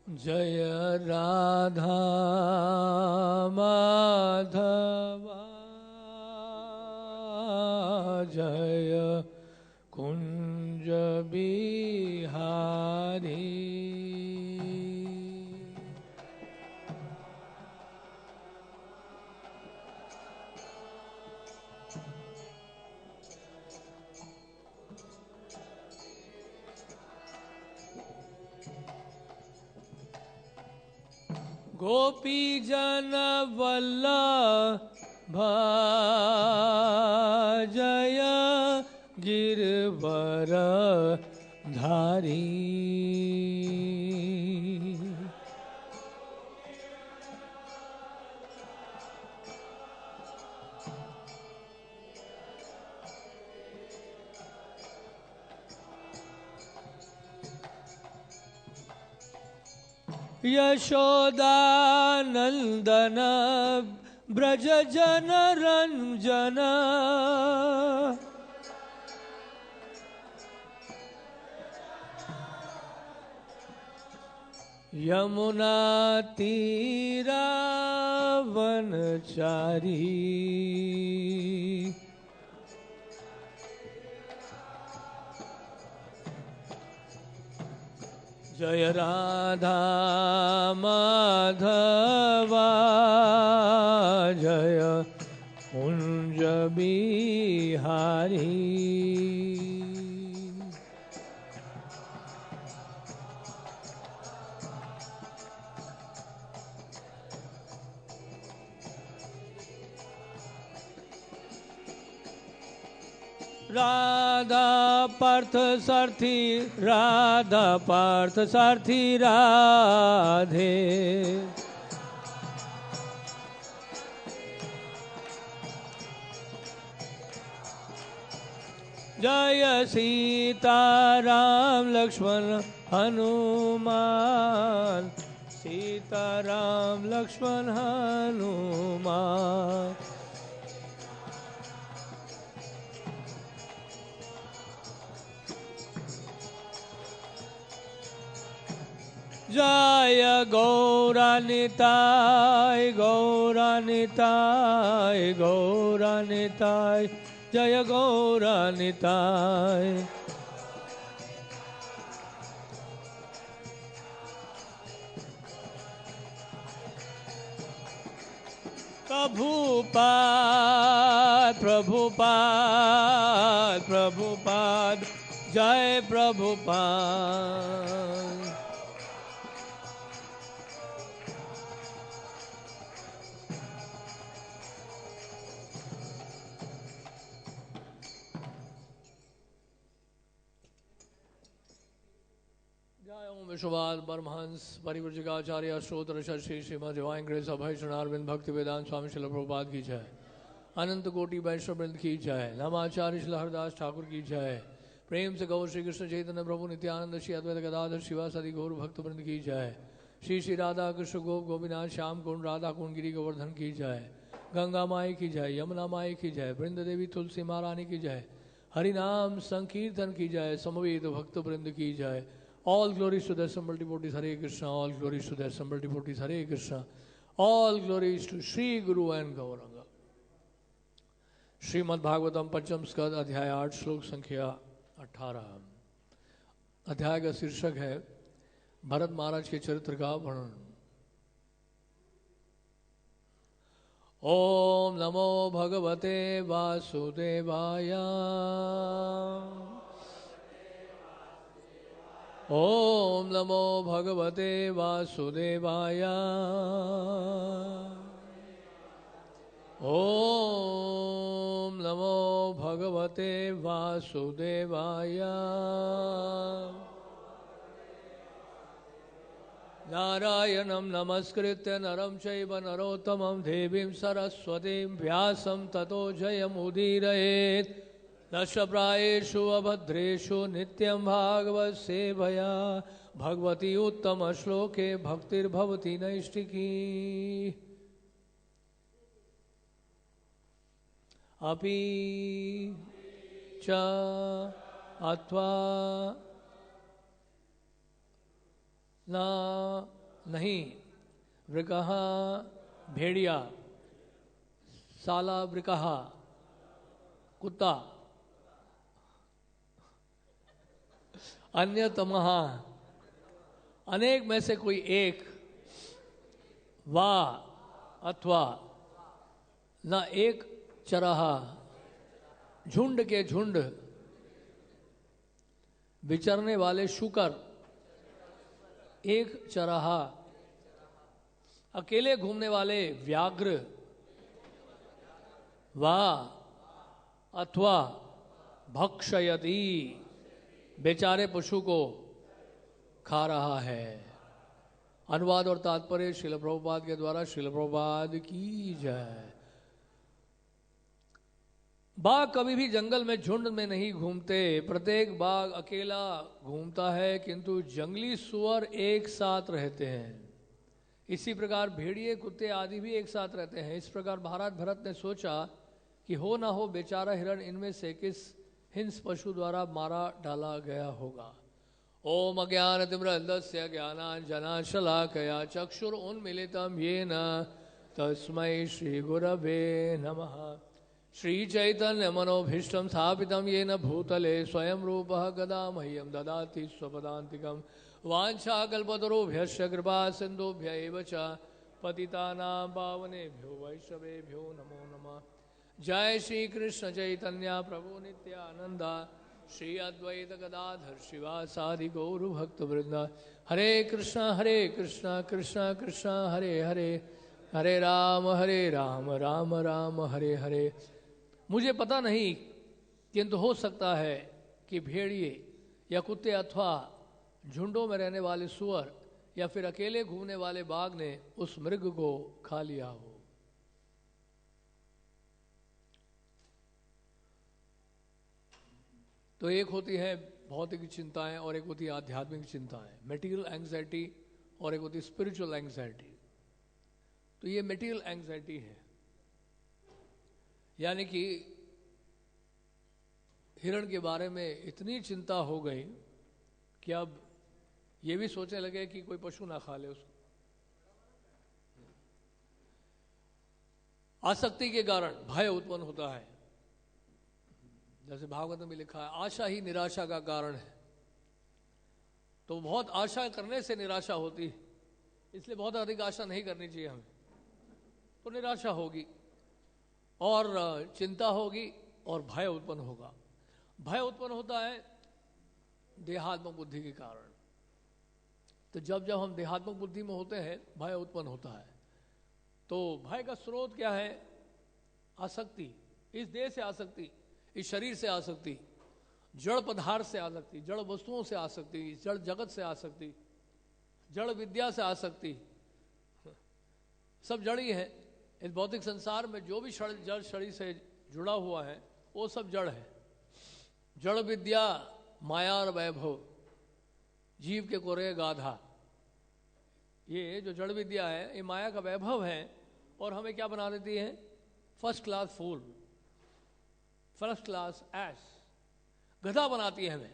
जय राधा माधवा जय कुंज बिहारी। गोपी जन वल्लभ जय गिरवर धारी। यशोदानंदन ब्रज जन रंजन यमुना तीरा वनचारी। जय राधा माधवा जय कुंज बिहारी। राधा पार्थ सारथी राधा पार्थ सारथी राधे। जय सीता राम लक्ष्मण हनुमान सीता राम लक्ष्मण हनुमान। जय गौरानिताय गौरानिताय गौरानिताय जय गौरानिताय। प्रभुपाद प्रभुपाद प्रभुपाद जय प्रभुपाद। विश्ववाद परमहंस परिव्रजकाचार्य श्रोत्र श्री श्रीमद डिवाइन ग्रेस अभय चरणारविंद भक्ति वेदांत स्वामी श्रील प्रभुपाद की जय। अनंत कोटि वैष्णव वृंद की जय। नमाचार्य श्री हरदास ठाकुर की जय। प्रेम से गौ श्री कृष्ण चैतन्य प्रभु नित्यानंद श्री अद्वैत गदाधर शिवासदि गौर भक्त वृंद की जय। श्री श्री राधा कृष्ण गोप गोपीनाथ श्याम कुंड राधा कुंड गिरी गोवर्धन की जय। गंगा माई की जय यमुना माई की जय वृंद देवी तुलसी महारानी की जय। हरिनाम संकीर्तन की जय समवेत भक्त वृंद की जय। All glories to the assembled devotees, Hare Krishna. All glories to the assembled devotees, Hare Krishna. All glories to Sri Guru and Gauranga. Shrimad Bhagavatam पंचम स्कंद अध्याय 8 श्लोक संख्या 18। अध्याय का शीर्षक है भरत महाराज के चरित्र का वर्णन। ओम नमो भगवते वासुदेवाय। ओम नमो भगवते वासुदेवाय। ओम नमो भगवते वासुदेवाय। नारायणं नमस्कृत्य नरं चैव नरोत्तमं देवीं सरस्वतीं व्यासं ततो जयमुदीरयेत्। दशप्रायेषु अभद्रेषु नित्यं भागवत सेवया भगवती उत्तम श्लोके भक्तिर्भवति नैष्टिकी। अपि च अथवा ना नहीं, वृकः भेड़िया, साला वृकः कुत्ता, अन्यतमः अनेक में से कोई एक, वा अथवा न एक चरहा, झुंड के झुंड विचरने वाले शुकर, एक चरहा, अकेले घूमने वाले व्याघ्र, वा अथवा भक्षयति बेचारे पशु को खा रहा है। अनुवाद और तात्पर्य श्रील प्रभुपाद के द्वारा। श्रील प्रभुपाद की जय। बाघ कभी भी जंगल में झुंड में नहीं घूमते, प्रत्येक बाघ अकेला घूमता है, किंतु जंगली सुअर एक साथ रहते हैं। इसी प्रकार भेड़िए, कुत्ते आदि भी एक साथ रहते हैं। इस प्रकार महाराज भरत ने सोचा कि हो ना हो बेचारा हिरण इनमें से किस हिंस पशु द्वारा मारा डाला गया होगा। ओम अज्ञानतिमिरन्धस्य ज्ञानाञ्जनशलाकया चक्षुरुन्मीलितं येन तस्मै श्रीगुरवे नमः। श्रीचैतन्यमनोभीष्टं स्थापितं येन भूतले स्वयं रूपः गदा मह्यं ददाति स्वपदान्तिकं। वाञ्छाकल्पतरुभ्यश्च कृपा सिन्धुभ्य एव च पतितानां पावनेभ्यो वैष्णवेभ्यो नमो नमः। जय श्री कृष्ण चैतन्य प्रभु नित्यानंद, श्री अद्वैत गदाधर शिवासादि गौर भक्त वृंद। हरे कृष्णा कृष्ण कृष्ण हरे हरे, हरे राम राम राम हरे हरे। मुझे पता नहीं, किंतु हो सकता है कि भेड़िए या कुत्ते अथवा झुंडों में रहने वाले सुअर या फिर अकेले घूमने वाले बाघ ने उस मृग को खा लिया हो। तो एक होती है भौतिक चिंताएं और एक होती है आध्यात्मिक चिंताएं, मेटीरियल एंग्जाइटी, और एक होती है स्पिरिचुअल एंग्जाइटी। तो ये मेटीरियल एंग्जाइटी है, यानी कि हिरण के बारे में इतनी चिंता हो गई कि अब ये भी सोचने लगे कि कोई पशु ना खा ले उसको। आसक्ति के कारण भय उत्पन्न होता है। जैसे भागवत में लिखा है, आशा ही निराशा का कारण है। तो बहुत आशा करने से निराशा होती है, इसलिए बहुत अधिक आशा नहीं करनी चाहिए हमें। तो निराशा होगी और चिंता होगी और भय उत्पन्न होगा। भय उत्पन्न होता है देहात्मक बुद्धि के कारण। तो जब जब हम देहात्मक बुद्धि में होते हैं, भय उत्पन्न होता है। तो भय का स्रोत क्या है? आसक्ति, इस देह से आसक्ति, इस शरीर से आसक्ति, जड़ पदार्थ से आसक्ति, जड़ वस्तुओं से आसक्ति, जड़ जगत से आसक्ति, जड़ विद्या से आसक्ति। सब जड़ ही है। इस भौतिक संसार में जो भी जड़ शरीर से जुड़ा हुआ है वो सब जड़ है। जड़ विद्या, माया और वैभव, जीव के कोरे गाधा, ये जो जड़ विद्या है ये माया का वैभव है और हमें क्या बना देती है? फर्स्ट क्लास फूल, फर्स्ट क्लास ऐश, गधा बनाती है हमें।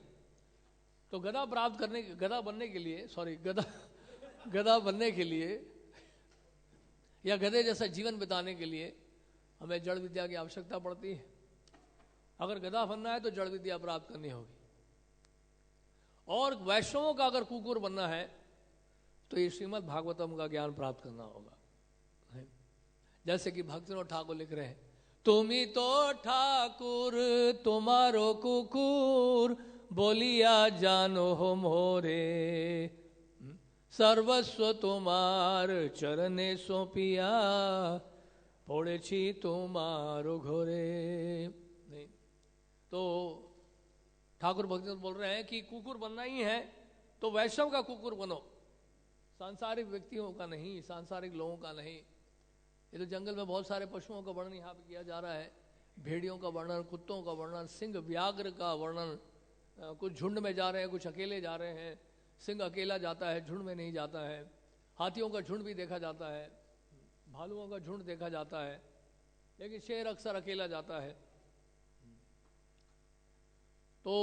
तो गधा प्राप्त करने, गधा बनने के लिए, सॉरी गधा बनने के लिए या गधे जैसा जीवन बिताने के लिए हमें जड़ विद्या की आवश्यकता पड़ती है। अगर गधा बनना है तो जड़ विद्या प्राप्त करनी होगी। और वैष्णवों का अगर कुकुर बनना है तो ये श्रीमद् भागवतम का ज्ञान प्राप्त करना होगा। जैसे कि भक्तविनोद ठाकुर लिख रहे हैं, तुमी तो ठाकुर तुम्हारो कुकुर, बोलिया जानो हो मोरे, सर्वस्व तुम्हार चरणे सौंपिया, पोड़े छी तुम्हारो घोरे। नहीं, तो ठाकुर भक्तविनोद बोल रहे हैं कि कुकुर बनना ही है तो वैष्णव का कुकुर बनो, सांसारिक व्यक्तियों का नहीं, सांसारिक लोगों का नहीं। ये तो जंगल में बहुत सारे पशुओं का वर्णन यहाँ पे किया जा रहा है, भेड़ियों का वर्णन, कुत्तों का वर्णन, सिंह व्याघ्र का वर्णन। कुछ झुंड में जा रहे हैं, कुछ अकेले जा रहे हैं। सिंह अकेला जाता है, झुंड में नहीं जाता है। हाथियों का झुंड भी देखा जाता है, भालुओं का झुंड देखा जाता है, लेकिन शेर अक्सर अकेला जाता है। तो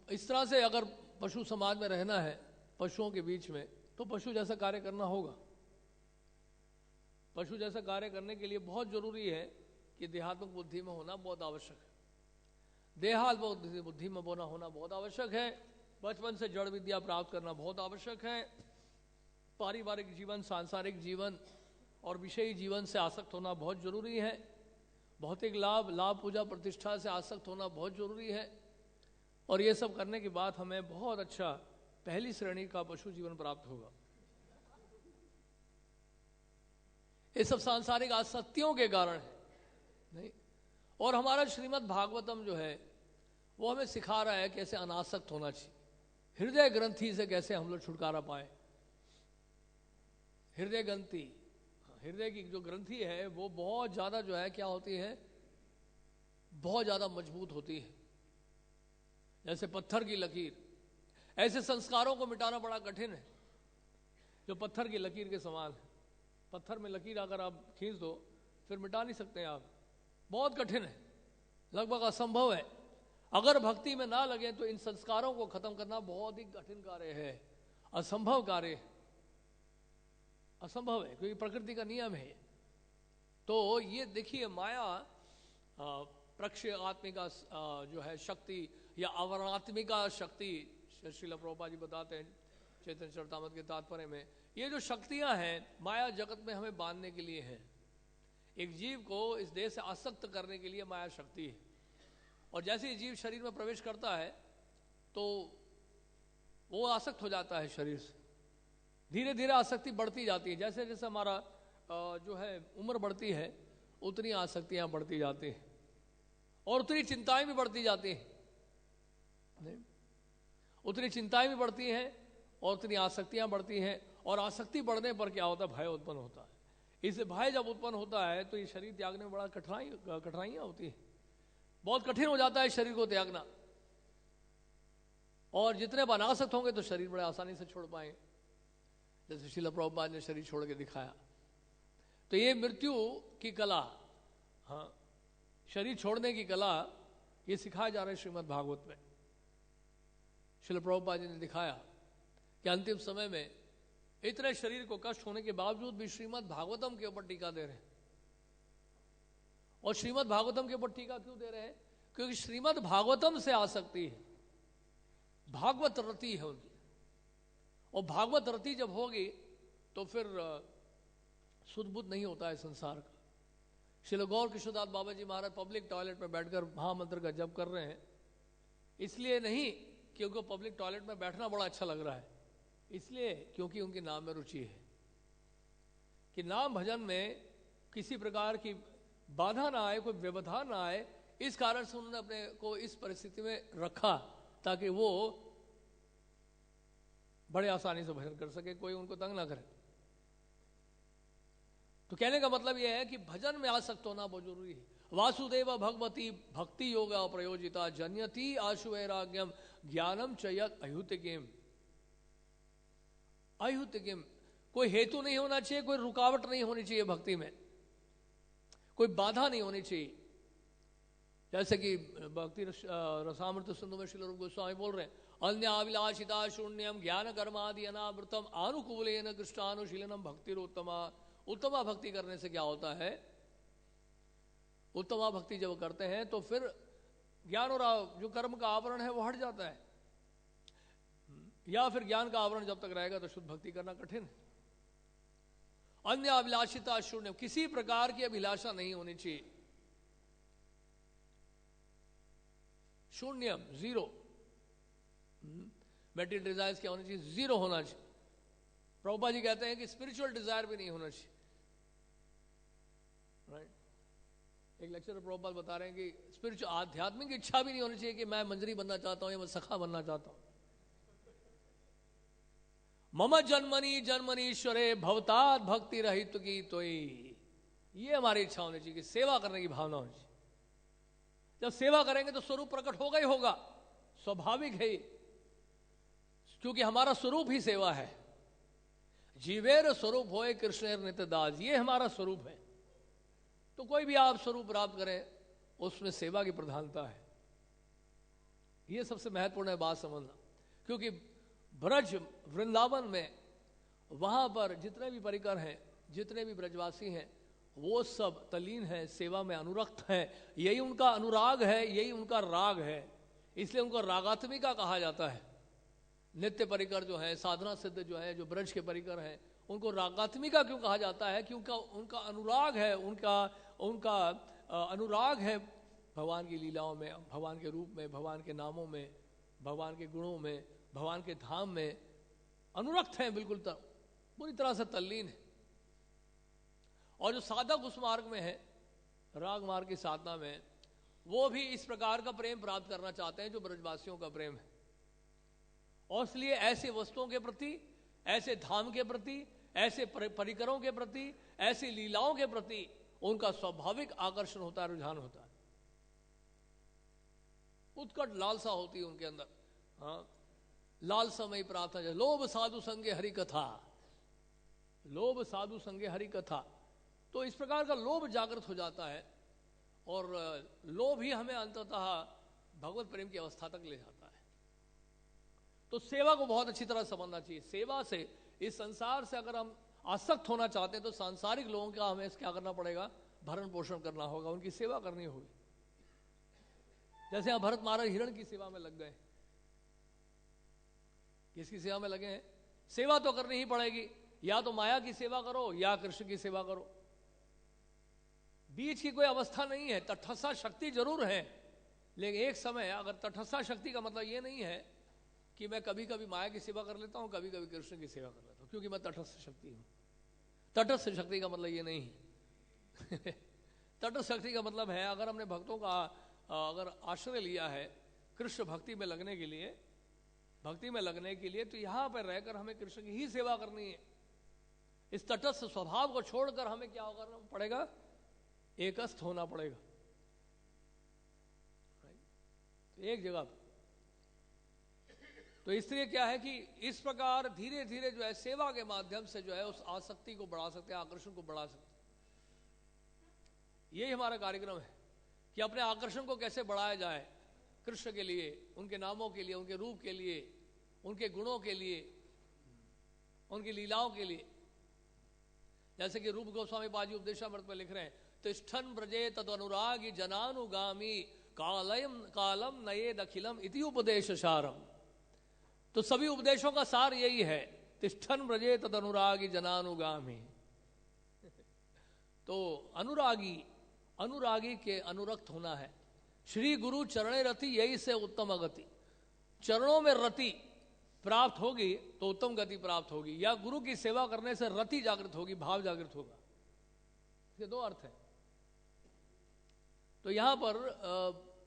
इस तरह से अगर पशु समाज में रहना है, पशुओं के बीच में, तो पशु जैसा कार्य करना होगा। पशु जैसा कार्य करने के लिए बहुत जरूरी है कि देहात्मक बुद्धि में होना बहुत आवश्यक है। देहात्मक बुद्धि में होना बहुत आवश्यक है। बचपन से जड़ विद्या प्राप्त करना बहुत आवश्यक है। पारिवारिक जीवन, सांसारिक जीवन और विषयी जीवन से आसक्त होना बहुत जरूरी है। भौतिक लाभ पूजा प्रतिष्ठा से आसक्त होना बहुत जरूरी है। और ये सब करने के बाद हमें बहुत अच्छा पहली श्रेणी का पशु जीवन प्राप्त होगा। ये सब सांसारिक आसक्तियों के कारण है, नहीं। और हमारा श्रीमद् भागवतम जो है वो हमें सिखा रहा है कैसे अनासक्त होना चाहिए। हृदय ग्रंथि से कैसे हम लोग छुटकारा पाए। हृदय ग्रंथि, हृदय की जो ग्रंथि है वो बहुत ज्यादा जो है क्या होती है, बहुत ज्यादा मजबूत होती है, जैसे पत्थर की लकीर। ऐसे संस्कारों को मिटाना बड़ा कठिन है जो पत्थर की लकीर के समान है। पत्थर में लकीर अगर आप खींच दो फिर मिटा नहीं सकते आप, बहुत कठिन है, लगभग असंभव है। अगर भक्ति में ना लगे तो इन संस्कारों को खत्म करना बहुत ही कठिन कार्य है, असंभव कार्य है, असंभव है, क्योंकि प्रकृति का नियम है। तो ये देखिए माया प्रक्षेपात्मिका जो है शक्ति या अवरात्मिका शक्ति, श्रील प्रभुपाद जी बताते हैं चैतन्य चरितामृत के तात्पर्य में, ये जो शक्तियां हैं माया जगत में हमें बांधने के लिए हैं। एक जीव को इस देह से आसक्त करने के लिए माया शक्ति है। और जैसे ही जीव शरीर में प्रवेश करता है तो वो आसक्त हो जाता है शरीर से। धीरे धीरे आसक्ति बढ़ती जाती है। जैसे जैसे हमारा जो है उम्र बढ़ती है उतनी आसक्तियां बढ़ती जाती हैं और उतनी चिंताएं भी बढ़ती जाती हैं, नहीं, उतनी चिंताएं भी बढ़ती हैं और उतनी आसक्तियां बढ़ती हैं। और आसक्ति बढ़ने पर क्या होता है, भय उत्पन्न होता है। इससे भय जब उत्पन्न होता है तो ये शरीर त्यागने में बड़ा कठिनाइयां होती है, बहुत कठिन हो जाता है शरीर को त्यागना। और जितने अनासक्त होंगे तो शरीर बड़े आसानी से छोड़ पाएंगे, जैसे श्रील प्रभुपाद ने शरीर छोड़ के दिखाया। तो ये मृत्यु की कला, हाँ, शरीर छोड़ने की कला, ये सिखाया जा रहा है श्रीमद् भागवत में। श्रील प्रभुपाद जी ने दिखाया कि अंतिम समय में इतने शरीर को कष्ट होने के बावजूद भी श्रीमद् भागवतम के ऊपर टीका दे रहे हैं। और श्रीमद् भागवतम के ऊपर टीका क्यों दे रहे हैं? क्योंकि श्रीमद् भागवतम से आसक्ति है, भागवत रति है उनकी। और भागवत रति जब होगी तो फिर शुद्ध बुद्ध नहीं होता है संसार का। श्रील गौर किशोरदास बाबा जी महाराज पब्लिक टॉयलेट में बैठकर महामंत्र का जप कर रहे हैं, इसलिए नहीं क्योंकि पब्लिक टॉयलेट में बैठना बड़ा अच्छा लग रहा है, इसलिए क्योंकि उनके नाम में रुचि है। कि नाम भजन में किसी प्रकार की बाधा ना आए, कोई व्यवधान ना आए, इस कारण से उन्होंने अपने को इस परिस्थिति में रखा ताकि वो बड़े आसानी से भजन कर सके, कोई उनको तंग ना करे। तो कहने का मतलब यह है कि भजन में आसक्त होना बहुत जरूरी है। वासुदेव भगवती भक्ति योगा प्रयोजिता जन्यति आशु वैराग्यम ज्ञानम चयत अयुतिकिम। अयुतिकिम, कोई हेतु नहीं होना चाहिए, कोई रुकावट नहीं होनी चाहिए भक्ति में, कोई बाधा नहीं होनी चाहिए। जैसे कि भक्ति रसामृत सिंधु में श्रील रूप गोस्वामी बोल रहे हैं, अन्य अभिलाषिता शून्यम ज्ञान कर्मादि अनावृतम आनुकूलेन कृष्णानुशीलनम भक्तिरोत्तमा। उत्तमा भक्ति करने से क्या होता है, उत्तमा भक्ति जब करते हैं तो फिर ज्ञान और जो कर्म का आवरण है वो हट जाता है, या फिर ज्ञान का आवरण जब तक रहेगा तो शुद्ध भक्ति करना कठिन है। अन्य अभिलाषिता शून्य, किसी प्रकार की अभिलाषा नहीं होनी चाहिए, शून्यम, जीरो। मेटेरियल डिजायर्स क्या होनी चाहिए, जीरो होना चाहिए। प्रभुपाद जी कहते हैं कि स्पिरिचुअल डिजायर भी नहीं होना चाहिए, राइट। एक लेक्चर प्रभुपाद बता रहे हैं कि स्पिरिचुअल आध्यात्मिक इच्छा भी नहीं होनी चाहिए कि मैं मंजरी बनना चाहता हूं या मैं सखा बनना चाहता हूं। मम जन्मनी जन्मनीश्वरे भवतात् भक्ति रहित की तोई, ये हमारी इच्छा होनी चाहिए कि सेवा करने की भावना होनी चाहिए। जब सेवा करेंगे तो स्वरूप प्रकट होगा ही होगा, स्वाभाविक है, क्योंकि हमारा स्वरूप ही सेवा है। जीवेर स्वरूप होए कृष्णेर नित्य दास, ये हमारा स्वरूप है। तो कोई भी आप स्वरूप प्राप्त करें उसमें सेवा की प्रधानता है, ये सबसे महत्वपूर्ण है बात समझना। क्योंकि ब्रज वृंदावन में वहाँ पर जितने भी परिकर हैं, जितने भी ब्रजवासी हैं, वो सब तल्लीन है, सेवा में अनुरक्त है। यही उनका अनुराग है, यही उनका राग है, इसलिए उनको रागात्मिका कहा जाता है। नित्य परिकर जो है, साधना सिद्ध जो है, जो ब्रज के परिकर हैं, उनको रागात्मिका क्यों कहा जाता है? क्योंकि उनका अनुराग है, उनका अनुराग है भगवान की लीलाओं में, भगवान के रूप में, भगवान के नामों में, भगवान के गुणों में, भगवान के धाम में अनुरक्त हैं, बिल्कुल पूरी तरह से तल्लीन है। और जो साधक उस मार्ग में है, राग मार्ग की साधना में, वो भी इस प्रकार का प्रेम प्राप्त करना चाहते हैं जो ब्रजवासियों का प्रेम है। और इसलिए ऐसे वस्तुओं के प्रति, ऐसे धाम के प्रति, ऐसे परिकरों के प्रति, ऐसी लीलाओं के प्रति उनका स्वाभाविक आकर्षण होता है, रुझान होता है, उत्कट लालसा होती है उनके अंदर। हाँ, लालसामयी प्रार्थना, लोभ साधु संगे हरि कथा, लोभ साधु संगे हरि कथा। तो इस प्रकार का लोभ जागृत हो जाता है, और लोभ ही हमें अंततः भगवत प्रेम की अवस्था तक ले जाता है। तो सेवा को बहुत अच्छी तरह समझना चाहिए। सेवा से, इस संसार से अगर हम आसक्त होना चाहते हैं तो सांसारिक लोगों का हमें क्या करना पड़ेगा? भरण पोषण करना होगा, उनकी सेवा करनी होगी। जैसे यहाँ भरत महाराज हिरण की सेवा में लग गए। किसकी सेवा में लगे हैं? सेवा तो करनी ही पड़ेगी, या तो माया की सेवा करो या कृष्ण की सेवा करो। बीच की कोई अवस्था नहीं है। तटस्था शक्ति जरूर है, लेकिन एक समय, अगर तटस्था शक्ति का मतलब ये नहीं है कि मैं कभी कभी माया की सेवा कर लेता हूं, कभी कभी कृष्ण की सेवा कर लेता हूं क्योंकि मैं तटस्थ शक्ति हूं। तटस्थ शक्ति का मतलब ये नहीं है। तटस्थ शक्ति का मतलब है, अगर हमने भक्तों का अगर आश्रय लिया है कृष्ण भक्ति में लगने के लिए, तो यहां पर रहकर हमें कृष्ण की ही सेवा करनी है। इस तटस्थ स्वभाव को छोड़कर हमें क्या करना पड़ेगा? एकस्थ होना पड़ेगा, एक जगह पर। तो इसलिए क्या है कि इस प्रकार धीरे धीरे जो है सेवा के माध्यम से जो है उस आसक्ति को बढ़ा सकते हैं, आकर्षण को बढ़ा सकते हैं। यही हमारा कार्यक्रम है कि अपने आकर्षण को कैसे बढ़ाया जाए कृष्ण के लिए, उनके नामों के लिए, उनके रूप के लिए, उनके गुणों के लिए, उनकी लीलाओं के लिए। जैसे कि रूप गोस्वामी पाद जी उपदेशामृत में लिख रहे हैं, तिष्ठन ब्रजे तद अनुरागी जनानुगामी कालम नयेद अखिलम इति उपदेश सारम। तो सभी उपदेशों का सार यही है, तिष्ठन ब्रजे तद अनुरागी जनानुगामी। तो अनुरागी के अनुरक्त होना है। श्री गुरु चरणे रति यही से उत्तम गति। चरणों में रति प्राप्त होगी तो उत्तम गति प्राप्त होगी, या गुरु की सेवा करने से रति जागृत होगी, भाव जागृत होगा। ये दो अर्थ है। तो यहां पर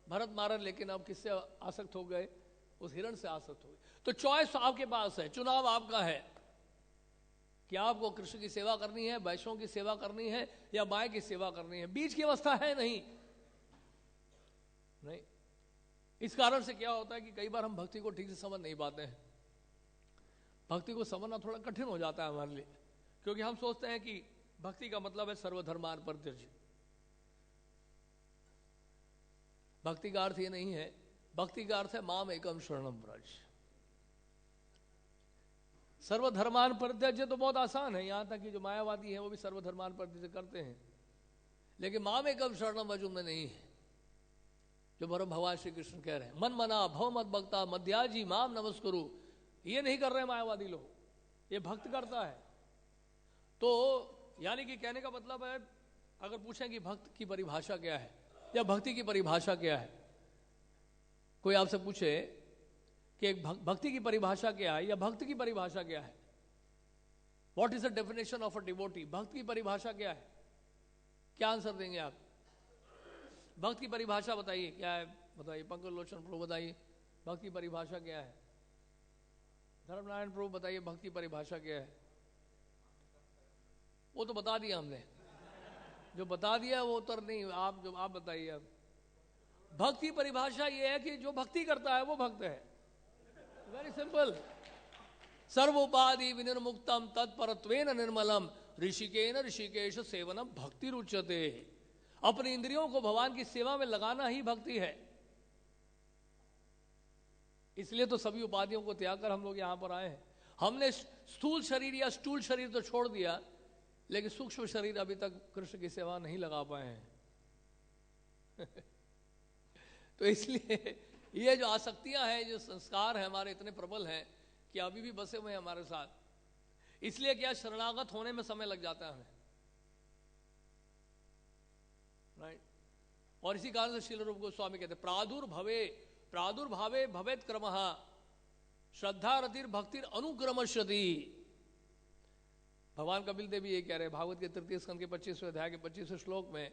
भरत महाराज लेकिन अब किससे आसक्त हो गए? उस हिरण से आसक्त हो गए। तो चॉइस आपके पास है, चुनाव आपका है कि आपको कृष्ण की सेवा करनी है, वैष्णव की सेवा करनी है, या माया की सेवा करनी है। बीच की अवस्था है नहीं। इस कारण से क्या होता है कि कई बार हम भक्ति को ठीक से समझ नहीं पाते हैं। भक्ति को समझना थोड़ा कठिन हो जाता है हमारे लिए, क्योंकि हम सोचते हैं कि भक्ति का मतलब है सर्वधर्मान परित्यज्य। भक्ति का अर्थ ये नहीं है। भक्ति का अर्थ है माम एकम शरणम व्रज। सर्वधर्मान परित्यज्य तो बहुत आसान है, यहां तक कि जो मायावादी हैं वो भी सर्वधर्मान परित्यज्य करते हैं, लेकिन माम एकम शरणम व्रज में नहीं है, जो भगवान श्री कृष्ण कह रहे हैं। मन मना भव मत भक्ता मध्याजी माम नमस्कुरु, ये नहीं कर रहे मायावादी लोग, ये भक्त करता है। तो यानी कि कहने का मतलब है, अगर पूछें कि भक्त की परिभाषा क्या है या भक्ति की परिभाषा क्या है, कोई आपसे पूछे कि एक भक्ति की परिभाषा क्या है या भक्त की परिभाषा क्या है, what is the definition of a devotee, भक्त की परिभाषा क्या है, क्या आंसर देंगे आप? भक्त की परिभाषा बताइए क्या है, बताइए। पंकज लोचन प्रभु बताइए भक्त की परिभाषा क्या है। धर्मनारायण प्रभु बताइए भक्त की परिभाषा क्या है। वो तो बता दिया हमने, जो बता दिया वो उत्तर नहीं, आप बताइए। अब भक्त की परिभाषा ये है कि जो भक्ति करता है वो भक्त है। Very simple. सर्वोपाधि विनिर्मुक्तम तत्परत्वेन निर्मलम ऋषिकेन ऋषिकेश सेवनम भक्ति रुच्यते। अपनी इंद्रियों को भगवान की सेवा में लगाना ही भक्ति है। इसलिए तो सभी उपाधियों को त्याग कर हम लोग यहाँ पर आए हैं। हमने स्थूल शरीर या स्थूल शरीर तो छोड़ दिया, लेकिन सूक्ष्म शरीर अभी तक कृष्ण की सेवा नहीं लगा पाए हैं। तो इसलिए ये जो आसक्तियां हैं, जो संस्कार हैं हमारे इतने प्रबल हैं कि अभी भी बसे हुए हैं हमारे साथ। इसलिए क्या शरणागत होने में समय लग जाता है हमें, राइट। और इसी कारण से श्रील रूप गोस्वामी कहते हैं प्रादुर्भावे भवेत क्रमः श्रद्धा रतिर भक्तिर अनुक्रमश्यति। भगवान कपिल देव यही कह रहे हैं भागवत के 3 स्कंद के 25वें अध्याय के 25वें श्लोक में।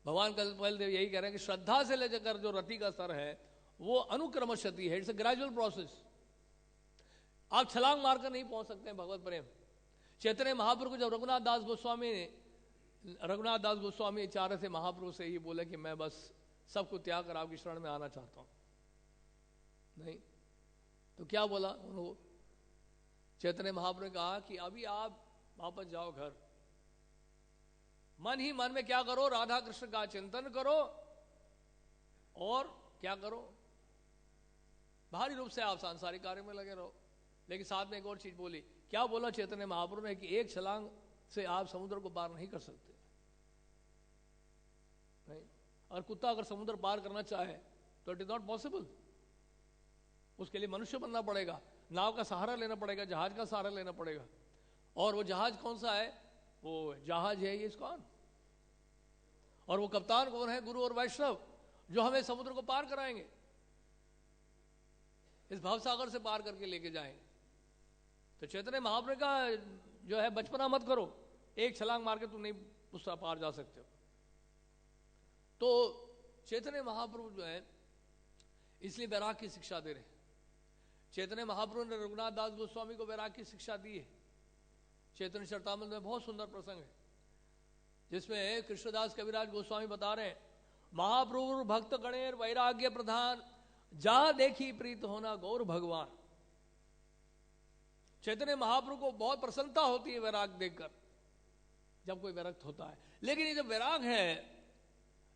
भगवान कपिल देव यही कह रहे हैं कि श्रद्धा से लेकर जो रति का स्तर है वो अनुक्रमश्यति है, इट्स अ ग्रेजुअल प्रोसेस। आप छलांग मारकर नहीं पहुंच सकते हैं भगवत प्रेम। चैतन्य महाप्रभु जब रघुनाथ दास गोस्वामी चाह रहे थे महाप्रभु से, ही बोले कि मैं बस सबको त्याग कर आपकी शरण में आना चाहता हूं। नहीं तो क्या बोला उन्होंने? चैतन्य महाप्रभु ने कहा कि अभी आप वापस जाओ घर, मन ही मन में क्या करो, राधा कृष्ण का चिंतन करो और क्या करो, बाहरी रूप से आप सांसारिक कार्य में लगे रहो। लेकिन साथ में एक और चीज बोली। क्या बोला चैतन्य महाप्रभु ने? कि एक छलांग से आप समुद्र को पार नहीं कर सकते। नहीं, और कुत्ता अगर समुद्र पार करना चाहे तो इट इज नॉट पॉसिबल। उसके लिए मनुष्य बनना पड़ेगा, नाव का सहारा लेना पड़ेगा, जहाज का सहारा लेना पड़ेगा। और वो जहाज कौन सा है? वो जहाज है ये कौन? और वो कप्तान कौन है? गुरु और वैष्णव, जो हमें समुद्र को पार कराएंगे, इस भवसागर से पार करके लेके जाएंगे। तो चैतन्य महाप्रभु का जो है बचपना मत करो, एक छलांग मार के तुम नहीं उस पार जा सकते हो। तो चैतन्य महाप्रभु जो है इसलिए वैराग की शिक्षा दे रहे हैं। चैतन्य महाप्रभु ने रघुनाथ दास गोस्वामी को वैराग की शिक्षा दी है। चैतन्य चरितामृत में बहुत सुंदर प्रसंग है जिसमें कृष्णदास कविराज गोस्वामी बता रहे हैं, महाप्रभु भक्त गणेर वैराग्य प्रधान, जहां देखी प्रीत होना गौर भगवान। चैतन्य महाप्रभु को बहुत प्रसन्नता होती है वैराग देखकर, जब कोई वैराग्त होता है। लेकिन ये जो वैराग है,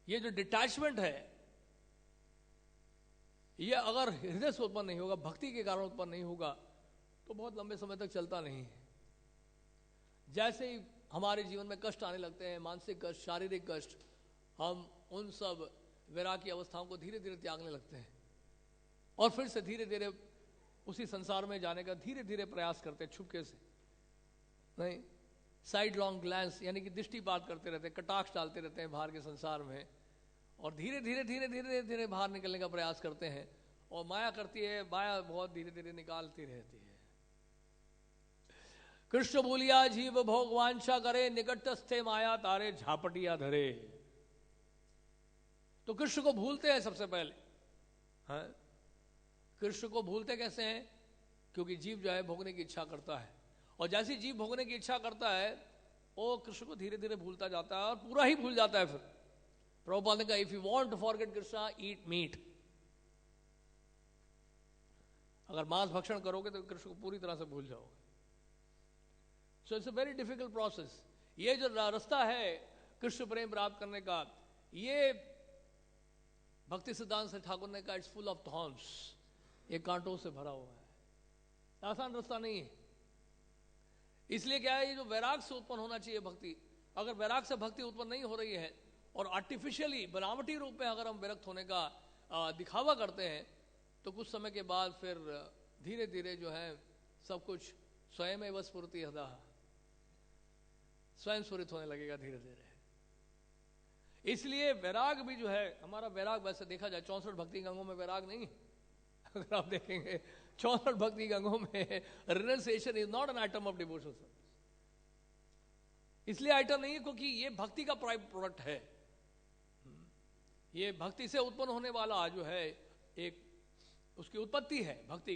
ये जो डिटैचमेंट है, ये अगर हृदय से उत्पन्न नहीं होगा, भक्ति के कारण उत्पन्न नहीं होगा, तो बहुत लंबे समय तक चलता नहीं है। जैसे ही हमारे जीवन में कष्ट आने लगते हैं, मानसिक कष्ट, शारीरिक कष्ट, हम उन सब वैराग की अवस्थाओं को धीरे धीरे त्यागने लगते हैं और फिर से धीरे धीरे उसी संसार में जाने का धीरे धीरे प्रयास करते हैं, छुपके से। नहीं, साइड लॉन्ग ग्लैंस यानी कि दृष्टिपात करते रहते हैं, कटाक्ष डालते रहते हैं बाहर के संसार में, और धीरे धीरे धीरे धीरे धीरे बाहर निकलने का प्रयास करते हैं। और माया करती है, माया बहुत धीरे धीरे निकालती रहती है। कृष्ण बोलिया जीव भोग वांछा करे, निकटस्थे माया तारे झापटिया धरे। तो कृष्ण को भूलते हैं सबसे पहले। हाँ, कृष्ण को भूलते कैसे हैं? क्योंकि जीव जो है भोगने की इच्छा करता है, और जैसे जीव भोगने की इच्छा करता है वो कृष्ण को धीरे धीरे भूलता जाता है और पूरा ही भूल जाता है। फिर प्रभुपाद ने कहा, if you want to forget Krishna, eat meat. अगर मांस भक्षण करोगे तो कृष्ण को पूरी तरह से भूल जाओगे। So it's a very difficult process. ये जो रास्ता है कृष्ण प्रेम प्राप्त करने का, ये भक्ति सिद्धांत से ठाकुर ने कहा, इट्स फुल ऑफ थॉर्न्स, ये कांटों से भरा हुआ है, आसान रास्ता नहीं है। इसलिए क्या है, ये जो वैराग से उत्पन्न होना चाहिए भक्ति, अगर वैराग से भक्ति उत्पन्न नहीं हो रही है और आर्टिफिशियली बनावटी रूप में अगर हम विरक्त होने का दिखावा करते हैं, तो कुछ समय के बाद फिर धीरे धीरे जो है सब कुछ स्वयं एवं स्फूर्ति हदा, स्वयं स्फुरित होने लगेगा धीरे धीरे। इसलिए वैराग भी जो है, हमारा वैराग वैसे देखा जाए 64 भक्ति गंगों में वैराग नहीं। अगर आप देखेंगे 64 भक्ति गंगों में renunciation is not an item of devotion. इसलिए आइटम नहीं है क्योंकि ये भक्ति का प्रोडक्ट है। ये भक्ति से उत्पन्न होने वाला जो है एक उसकी उत्पत्ति है भक्ति,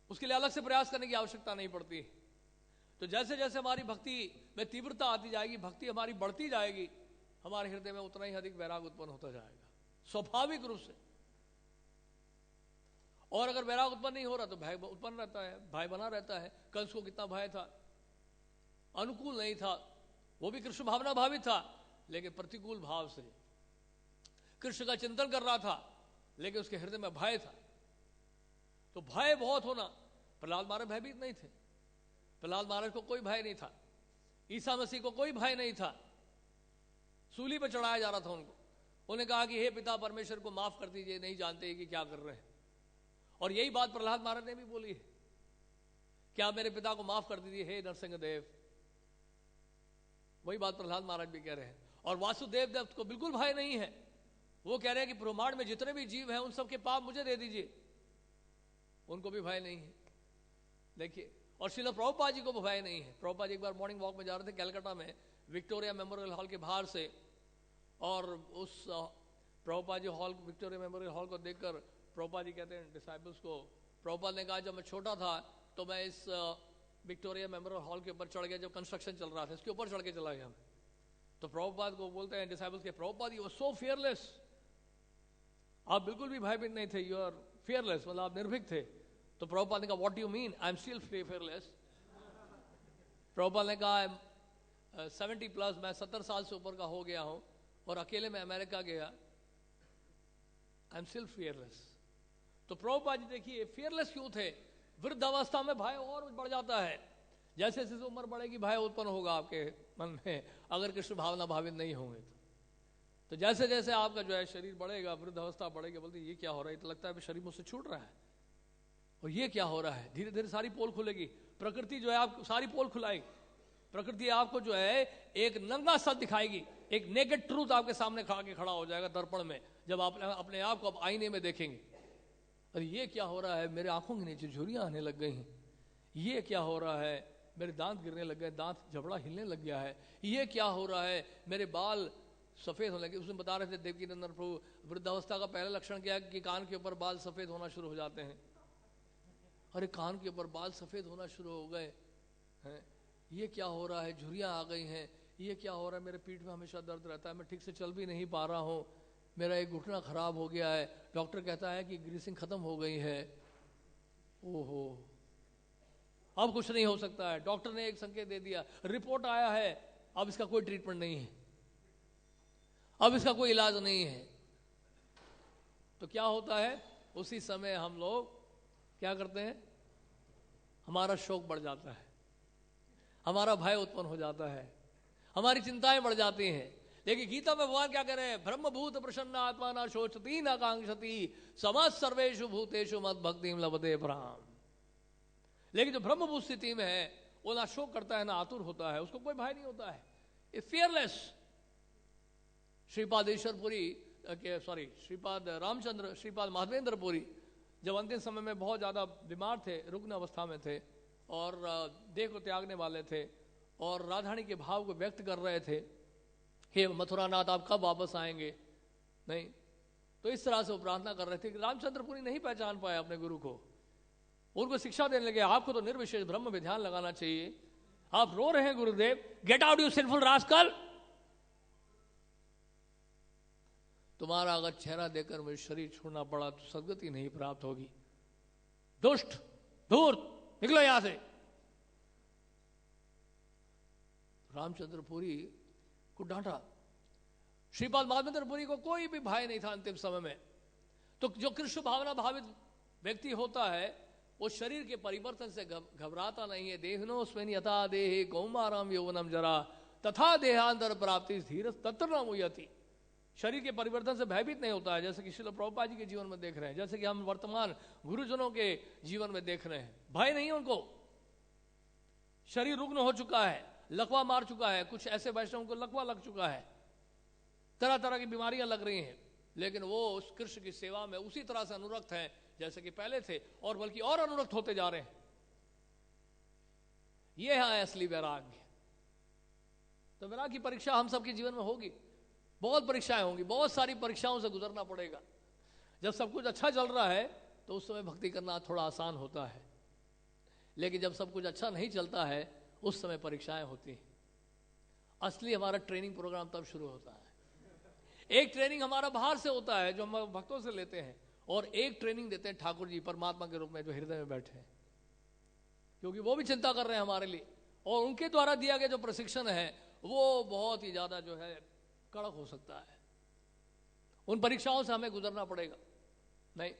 उसके लिए अलग से प्रयास करने की आवश्यकता नहीं पड़ती। तो जैसे जैसे हमारी भक्ति में तीव्रता आती जाएगी, भक्ति हमारी बढ़ती जाएगी, हमारे हृदय में उतना ही अधिक वैराग उत्पन्न होता जाएगा स्वाभाविक रूप से। और अगर वैराग उत्पन्न नहीं हो रहा तो भय उत्पन्न रहता है, भय बना रहता है। कंस को कितना भय था, अनुकूल नहीं था, वो भी कृष्ण भावना भावित था, लेकिन प्रतिकूल भाव से कृष्ण का चिंतन कर रहा था, लेकिन उसके हृदय में भय था। तो भय बहुत होना। प्रहलाद महाराज भयभीत नहीं थे। प्रहलाद महाराज को कोई भय नहीं था, ईसा मसीह को कोई भय नहीं था। सूली पर चढ़ाया जा रहा था उनको। उन्होंने कहा कि हे पिता परमेश्वर को माफ कर दीजिए, नहीं जानते कि क्या कर रहे हैं। और यही बात प्रहलाद महाराज ने भी बोली है कि आप मेरे पिता को माफ कर दीजिए हे नरसिंहदेव। वही बात प्रहलाद महाराज भी कह रहे हैं। और वासुदेव देव को बिल्कुल भय नहीं है। वो कह रहे हैं कि ब्रह्मांड में जितने भी जीव हैं उन सबके पाप मुझे दे दीजिए, उनको भी भय नहीं है। देखिए, और श्रील प्रभुपाद जी को भी भय नहीं है। प्रभुपाद जी एक बार मॉर्निंग वॉक में जा रहे थे कलकत्ता में, विक्टोरिया मेमोरियल हॉल के बाहर से, और उस Prabhupada ji hall, Victoria memorial hall को देखकर प्रभुपाद जी कहते हैं डिसाइबल्स को, प्रभुपाद ने कहा जब मैं छोटा था तो मैं इस विक्टोरिया मेमोरियल हॉल के ऊपर चढ़ गया, जब कंस्ट्रक्शन चल रहा था इसके ऊपर चढ़ के चला गया। तो प्रभुपाद को बोलते हैं डिसाइबल्स के, Prabhupada you are so fearless, आप बिल्कुल भी भयभीत नहीं थे, यू आर फियरलेस, मतलब आप निर्भीक थे। तो प्रभुपाद ने कहा what do you mean, I am still fearless. Prabhupada ने कहा 70 प्लस, मैं 70 साल से ऊपर का हो गया हूं और अकेले में अमेरिका गया, आई एम स्टिल फियरलेस। तो प्रभुपाद जी देखिए फियरलेस क्यों थे? वृद्धावस्था में भय और बढ़ जाता है। जैसे जैसे उम्र बढ़ेगी भय उत्पन्न होगा आपके मन में, अगर कृष्ण भावना भावित नहीं होंगे तो जैसे जैसे आपका जो है शरीर बढ़ेगा, वृद्धावस्था बढ़ेगी, बोलते ये क्या हो रहा है, तो लगता है शरीर मुझसे छूट रहा है, और ये क्या हो रहा है। धीरे धीरे सारी पोल खुलेगी, प्रकृति जो है आपको सारी पोल खुलाएगी। प्रकृति आपको जो है एक नंगा सच दिखाएगी, एक नेकेड ट्रूथ आपके सामने खड़ा हो जाएगा दर्पण में, जब आप अपने आप को आईने में देखेंगे। अरे ये क्या हो रहा है, मेरे आंखों के नीचे झुर्रियां आने लग गई हैं, ये क्या हो रहा है, मेरे दांत गिरने लग गए, दांत जबड़ा हिलने लग गया है, ये क्या हो रहा है, मेरे बाल सफेद होने लगे। उसमें बता रहे थे देवकी नंदन प्रभु, वृद्धावस्था का पहला लक्षण क्या है कि कान के ऊपर बाल सफेद होना शुरू हो जाते हैं। अरे कान के ऊपर बाल सफेद होना शुरू हो गए हैं, ये क्या हो रहा है, झुर्रियां आ गई हैं, ये क्या हो रहा है, मेरे पीठ में हमेशा दर्द रहता है, मैं ठीक से चल भी नहीं पा रहा हूँ, मेरा एक घुटना खराब हो गया है, डॉक्टर कहता है कि ग्रीसिंग खत्म हो गई है। ओहो, अब कुछ नहीं हो सकता है, डॉक्टर ने एक संकेत दे दिया, रिपोर्ट आया है, अब इसका कोई ट्रीटमेंट नहीं है, अब इसका कोई इलाज नहीं है। तो क्या होता है, उसी समय हम लोग क्या करते हैं, हमारा शोक बढ़ जाता है, हमारा भय उत्पन्न हो जाता है, हमारी चिंताएं बढ़ जाती हैं। लेकिन गीता में भगवान क्या कह रहे हैं, ब्रह्मभूत प्रसन्न आत्मा न शोचती न कांक्षति समस्त सर्वेषु भूतेषु मद भक्तिम लभते पराम। लेकिन जो ब्रह्मभूत स्थिति में है वो ना शोक करता है ना आतुर होता है, उसको कोई भय नहीं होता है, ए फियरलेस। श्रीपाद रामचंद्र, श्रीपाद माधवेंद्रपुरी जब अंतिम समय में बहुत ज़्यादा बीमार थे, रुग्ण अवस्था में थे और देह को त्यागने वाले थे, और राधारानी के भाव को व्यक्त कर रहे थे, हे मथुरानाथ आप कब वापस आएंगे, नहीं, तो इस तरह से वो प्रार्थना कर रहे थे कि रामचंद्रपुरी नहीं पहचान पाए अपने गुरु को। उनको शिक्षा देने लगे, आपको तो निर्विशेष ब्रह्म में ध्यान लगाना चाहिए, आप रो रहे हैं गुरुदेव, get out you sinful rascal. तुम्हारा अगर चेहरा देखकर मुझे शरीर छोड़ना पड़ा तो सदगति नहीं प्राप्त होगी, दुष्ट धूर्त निकलो यहां से। रामचंद्रपुरी को डांटा। श्रीपाद माधवेंद्रपुरी को कोई भी भय नहीं था अंतिम समय में। तो जो कृष्ण भावना भावित व्यक्ति होता है वो शरीर के परिवर्तन से घबराता नहीं है। देहनो स्वेन यथा देहे कौमाराम यौवनम जरा तथा देहांतर प्राप्ति धीर तत्र न मुयति। शरीर के परिवर्तन से भयभीत नहीं होता है, जैसे कि श्रील प्रभुपाद जी के जीवन में देख रहे हैं, जैसे कि हम वर्तमान गुरुजनों के जीवन में देख रहे हैं। भय नहीं उनको, शरीर रुग्ण हो चुका है, लकवा मार चुका है, कुछ ऐसे वैष्णवों को लकवा लग चुका है, तरह तरह की बीमारियां लग रही हैं, लेकिन वो उस कृष्ण की सेवा में उसी तरह से अनुरक्त हैं जैसे कि पहले थे, और बल्कि और अनुरक्त होते जा रहे हैं। ये है असली वैराग्य। तो वैराग्य की परीक्षा हम सबके जीवन में होगी, बहुत परीक्षाएं होंगी, बहुत सारी परीक्षाओं से गुजरना पड़ेगा। जब सब कुछ अच्छा चल रहा है तो उस समय भक्ति करना थोड़ा आसान होता है, लेकिन जब सब कुछ अच्छा नहीं चलता है उस समय परीक्षाएं होती हैं। असली हमारा ट्रेनिंग प्रोग्राम तब शुरू होता है। एक ट्रेनिंग हमारा बाहर से होता है जो हम भक्तों से लेते हैं, और एक ट्रेनिंग देते हैं ठाकुर जी परमात्मा के रूप में जो हृदय में बैठे हैं, क्योंकि वो भी चिंता कर रहे हैं हमारे लिए, और उनके द्वारा दिया गया जो प्रशिक्षण है वो बहुत ही ज्यादा जो है कड़क हो सकता है। उन परीक्षाओं से हमें गुजरना पड़ेगा। नहीं,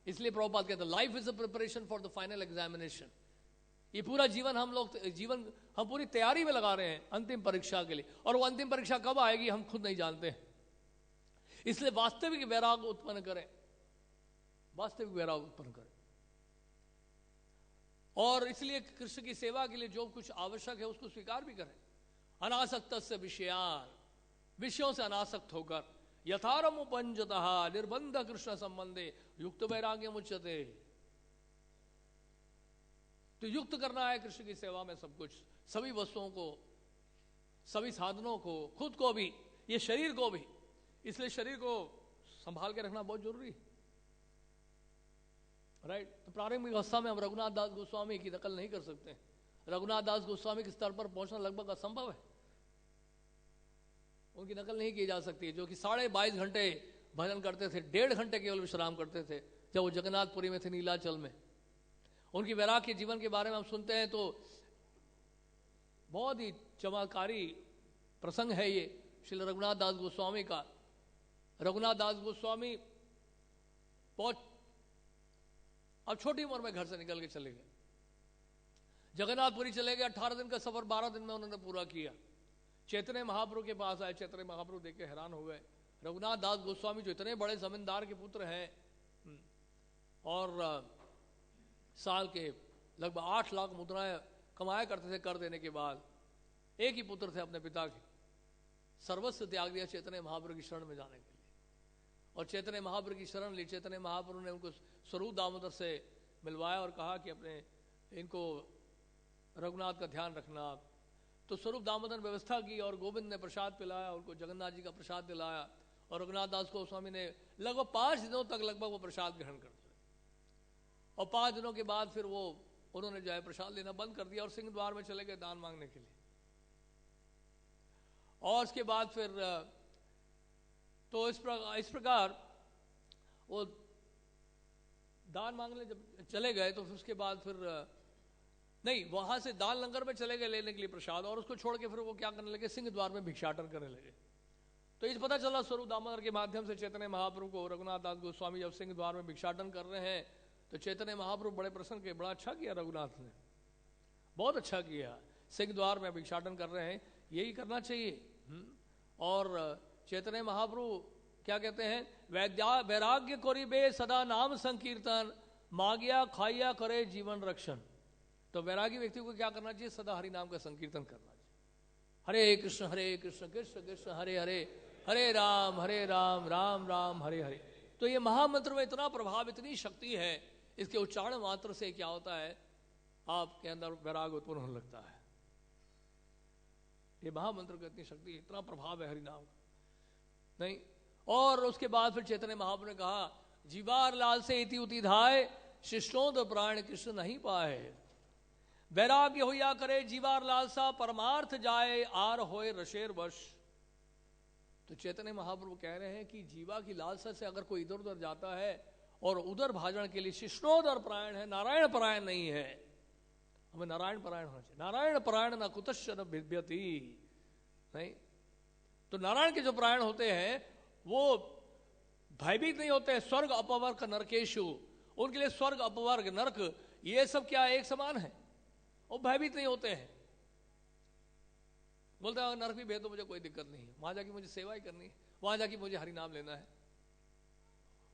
इसलिए प्रभुपाद कहते हैं life is a preparation for the final examination. ये पूरा जीवन हम पूरी तैयारी में लगा रहे हैं अंतिम परीक्षा के लिए, और वो अंतिम परीक्षा कब आएगी हम खुद नहीं जानते। इसलिए वास्तविक वैराग उत्पन्न करें, वास्तविक वैराग उत्पन्न करें। और इसलिए कृष्ण की सेवा के लिए जो कुछ आवश्यक है उसको स्वीकार भी करें। अनासक्त से विषयान, विषयों से अनासक्त होकर, यथारम उपंजतः निर्बंध कृष्ण संबंधे युक्त वैराग्य मुच्यते। तो युक्त करना है कृष्ण की सेवा में सब कुछ, सभी वस्तुओं को, सभी साधनों को, खुद को भी, ये शरीर को भी। इसलिए शरीर को संभाल के रखना बहुत जरूरी है, राइट। तो प्रारंभिक अवस्था में हम रघुनाथ दास गोस्वामी की नकल नहीं कर सकते। रघुनाथ दास गोस्वामी के स्तर पर पहुंचना लगभग असंभव है, उनकी नकल नहीं की जा सकती, जो कि 22.5 घंटे भजन करते थे, 1.5 घंटे केवल विश्राम करते थे जब वो जगन्नाथपुरी में थे, नीलाचल में। उनकी वैराग के जीवन के बारे में हम सुनते हैं तो बहुत ही चमत्कारी प्रसंग है ये श्री रघुनाथ दास गोस्वामी का। रघुनाथ दास गोस्वामी बहुत अब छोटी उम्र में घर से निकल के चले गए, जगन्नाथपुरी चले गए। 18 दिन का सफर 12 दिन में उन्होंने पूरा किया। चैतन्य महाप्रभु के पास आए, चैतन्य महाप्रभु देख के हैरान हो गए। रघुनाथ दास गोस्वामी जो इतने बड़े जमींदार के पुत्र हैं और साल के लगभग 8 लाख मुद्राएं कमाया करते थे कर देने के बाद, एक ही पुत्र थे अपने पिता के, सर्वस्व त्याग दिया चैतन्य महाप्रभु की शरण में जाने के लिए। और चैतन्य महाप्रभु की शरण ली। चैतन्य महाप्रभु ने उनको स्वरूप दामोदर से मिलवाया और कहा कि अपने इनको रघुनाथ का ध्यान रखना। तो स्वरूप दामोदर ने व्यवस्था की और गोविंद ने प्रसाद पिलाया, उनको जगन्नाथ जी का प्रसाद दिलाया। और रघुनाथ दास गोस्वामी ने लगभग 5 दिनों तक लगभग वो प्रसाद ग्रहण करते, और 5 दिनों के बाद फिर वो उन्होंने जो है प्रसाद लेना बंद कर दिया और सिंह द्वार में चले गए दान मांगने के लिए। और उसके बाद फिर तो इस प्रकार वो दान मांगने जब चले गए तो फिर उसके बाद फिर नहीं, वहां से दान लंगर में चले गए लेने के लिए प्रसाद, और उसको छोड़ के फिर वो क्या करने लगे, सिंह द्वार में भिक्षाटन करने लगे। तो इस पता चला स्वरूप दामोदर के माध्यम से चैतन्य महाप्रभु को रघुनाथ दास गोस्वामी जब सिंह द्वार में भिक्षाटन कर रहे हैं तो चैतन्य महाप्रभु बड़े प्रसन्न के, बड़ा अच्छा किया रघुनाथ ने, बहुत अच्छा किया, सिंह द्वार में भिक्षाटन कर रहे हैं, यही करना चाहिए। और चैतन्य महाप्रभु क्या कहते हैं, वैराग्य कोरी बे सदा नाम संकीर्तन, मागिया खाइया करे जीवन रक्षण। तो वैरागी व्यक्ति को क्या करना चाहिए, सदा हरि नाम का संकीर्तन करना चाहिए। हरे कृष्ण कृष्ण कृष्ण हरे हरे, हरे राम राम राम हरे हरे। तो ये महामंत्र में इतना प्रभाव, इतनी शक्ति है, इसके उच्चारण मात्र से क्या होता है, आपके अंदर वैराग उत्पन्न होने लगता है। ये महामंत्र की इतनी शक्ति, इतना प्रभाव है हरिनाम का, नहीं। और उसके बाद फिर चैतन्य महाप्रभु ने कहा, जीवार लाल से इति उति धाय, शिष्टों तो प्राण कृष्ण नहीं पाए। वैराग्य होया करे जीवार लालसा, परमार्थ जाए आर होए रशेर वश। तो चैतन्य महाप्रभु कह रहे हैं कि जीवा की लालसा से अगर कोई इधर उधर जाता है और उधर भाजन के लिए शिष्णोदर परायण है, नारायण परायण नहीं है। हमें नारायण परायण होना चाहिए। नारायण परायण न कुतश्च न भिद्यति, नहीं। तो नारायण के जो परायण होते हैं वो भयभीत नहीं होते हैं। स्वर्ग अपवर्ग नरकेशु, उनके लिए स्वर्ग अपवर्ग नरक ये सब क्या एक समान है, वो भयभीत नहीं होते हैं। बोलते हैं नरक भी भेज दो, मुझे कोई दिक्कत नहीं है, वहां जाके मुझे सेवा ही करनी है, वहां जाके मुझे हरि नाम लेना है।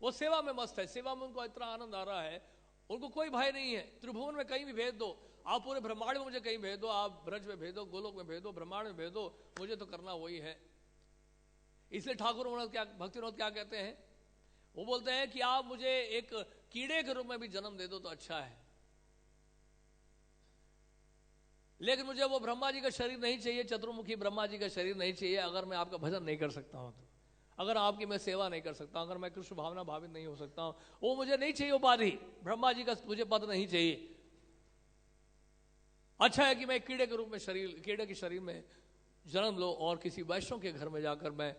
वो सेवा में मस्त है, सेवा में उनको इतना आनंद आ रहा है, उनको कोई भय नहीं है। त्रिभुवन में कहीं भी भेज दो, आप पूरे ब्रह्मांड में मुझे कहीं भेज दो, आप ब्रज में भेज दो, गोलोक में भेज दो, ब्रह्मांड में भेज दो, मुझे तो करना वही है। इसलिए ठाकुर भक्ति विनोद क्या कहते हैं, वो बोलते हैं कि आप मुझे एक कीड़े के रूप में भी जन्म दे दो तो अच्छा है, लेकिन मुझे वो ब्रह्मा जी का शरीर नहीं चाहिए, चतुर्मुखी ब्रह्मा जी का शरीर नहीं चाहिए, अगर मैं आपका भजन नहीं कर सकता हूं तो, अगर आपकी मैं सेवा नहीं कर सकता, अगर मैं कृष्ण भावना भावित नहीं हो सकता हूं, वो मुझे नहीं चाहिए उपाधि, ब्रह्मा जी का मुझे पद नहीं चाहिए। अच्छा है कि मैं कीड़े के रूप में कीड़े के शरीर में जन्म लो और किसी वैष्णव के घर में जाकर मैं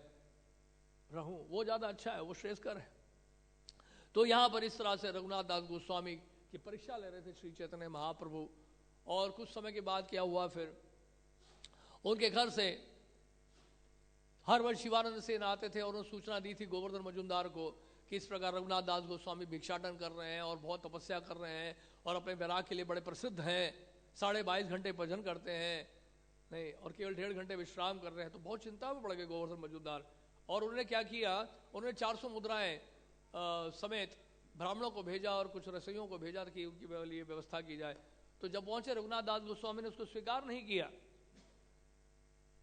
रहूं, वो ज्यादा अच्छा है, वो श्रेष्ठकर है। तो यहां पर इस तरह से रघुनाथ दास गोस्वामी की परीक्षा ले रहे थे श्री चैतन्य महाप्रभु। और कुछ समय के बाद क्या हुआ, फिर उनके घर से हर वर्ष शिवानंद सेन आते थे और उन्होंने सूचना दी थी गोवर्धन मजुमदार को कि इस प्रकार रघुनाथ दास गोस्वामी भिक्षाटन कर रहे हैं और बहुत तपस्या कर रहे हैं और अपने वैराग के लिए बड़े प्रसिद्ध हैं, 22.5 घंटे भजन करते हैं नहीं और केवल 1.5 घंटे विश्राम कर रहे हैं। तो बहुत चिंता में पड़ गए गोवर्धन मजुमदार, और उन्होंने क्या किया, उन्होंने 400 मुद्राएं समेत ब्राह्मणों को भेजा और कुछ रसोइयों को भेजा कि उनकी लिए व्यवस्था की जाए। तो जब पहुंचे रघुनाथ दास गोस्वामी ने उसको स्वीकार नहीं किया,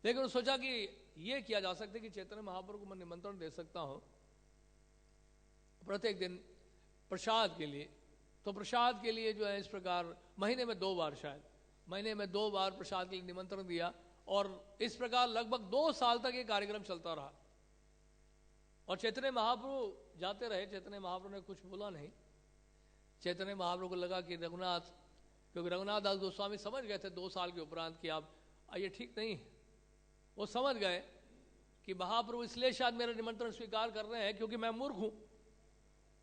लेकिन उन्होंने सोचा कि ये किया जा सकता है कि चैतन्य महाप्रभु को मैं निमंत्रण दे सकता हूं प्रत्येक दिन प्रसाद के लिए। तो प्रसाद के लिए जो है इस प्रकार महीने में 2 बार, शायद महीने में 2 बार प्रसाद के लिए निमंत्रण दिया, और इस प्रकार लगभग 2 साल तक ये कार्यक्रम चलता रहा। और चैतन्य महाप्रभु जाते रहे, चैतन्य महाप्रभु ने कुछ बोला नहीं। चैतन्य महाप्रभु को लगा कि रघुनाथ, क्योंकि रघुनाथ दास गोस्वामी समझ गए थे 2 साल के उपरांत कि आप ये ठीक नहीं है। वो समझ गए कि महाप्रभु इसलिए शायद मेरा निमंत्रण स्वीकार कर रहे हैं क्योंकि मैं मूर्ख हूं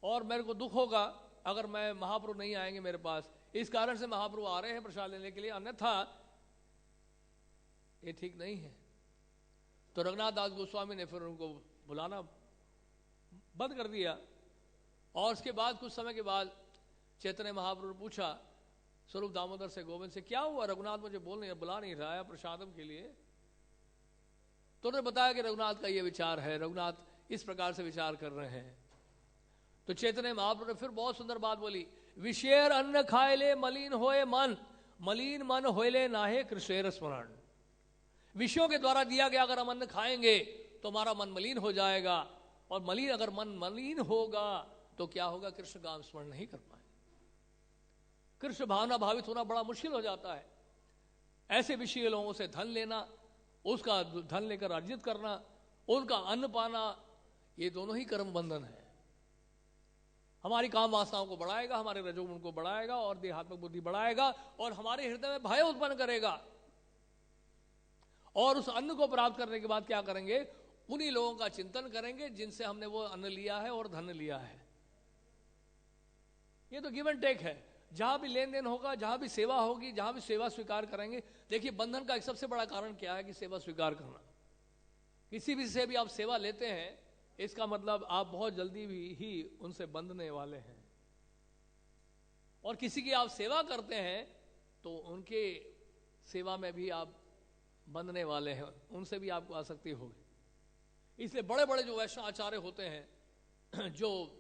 और मेरे को दुख होगा अगर मैं महाप्रभु नहीं आएंगे मेरे पास, इस कारण से महाप्रभु आ रहे हैं प्रसाद लेने के लिए, अन्यथा ये ठीक नहीं है। तो रघुनाथ दास गोस्वामी ने फिर उनको बुलाना बंद कर दिया। और उसके बाद कुछ समय के बाद चैतन्य महाप्रभु ने पूछा स्वरूप दामोदर से, गोविंद से, क्या हुआ, रघुनाथ मुझे बुला नहीं रहा है प्रसादम के लिए। तो उन्होंने बताया कि रघुनाथ का ये विचार है, रघुनाथ इस प्रकार से विचार कर रहे हैं। तो चैतन्य महाप्रभु ने फिर बहुत सुंदर बात बोली, विषेर अन्न खाए ले मलिन होए मन, मलिन मन होए नाहे कृष्णेर स्मरण। विषयों के द्वारा दिया गया अगर हम अन्न खाएंगे तो हमारा मन मलिन हो जाएगा, और अगर मन मलिन होगा तो क्या होगा, कृष्ण का स्मरण नहीं कर पाए। कृष्ण भावना भावित होना बड़ा मुश्किल हो जाता है। ऐसे विषय लोगों से धन लेना, उसका धन लेकर अर्जित करना, उनका अन्न पाना, ये दोनों ही कर्म बंधन है। हमारी काम वासनाओं को बढ़ाएगा, हमारे रजोगुण को बढ़ाएगा और देहात्मक बुद्धि बढ़ाएगा और हमारे हृदय में भय उत्पन्न करेगा। और उस अन्न को प्राप्त करने के बाद क्या करेंगे, उन्हीं लोगों का चिंतन करेंगे जिनसे हमने वो अन्न लिया है और धन लिया है। ये तो गिव एंड टेक है। जहां भी लेन देन होगा, जहां भी सेवा होगी, जहां भी सेवा स्वीकार करेंगे। देखिए बंधन का एक सबसे बड़ा कारण क्या है कि सेवा स्वीकार करना। किसी भी से भी आप सेवा लेते हैं, इसका मतलब आप बहुत जल्दी ही उनसे बंधने वाले हैं। और किसी की आप सेवा करते हैं तो उनके सेवा में भी आप बंधने वाले हैं, उनसे भी आपको आसक्ति होगी। इसलिए बड़े बड़े जो वैष्णव आचार्य होते हैं, जो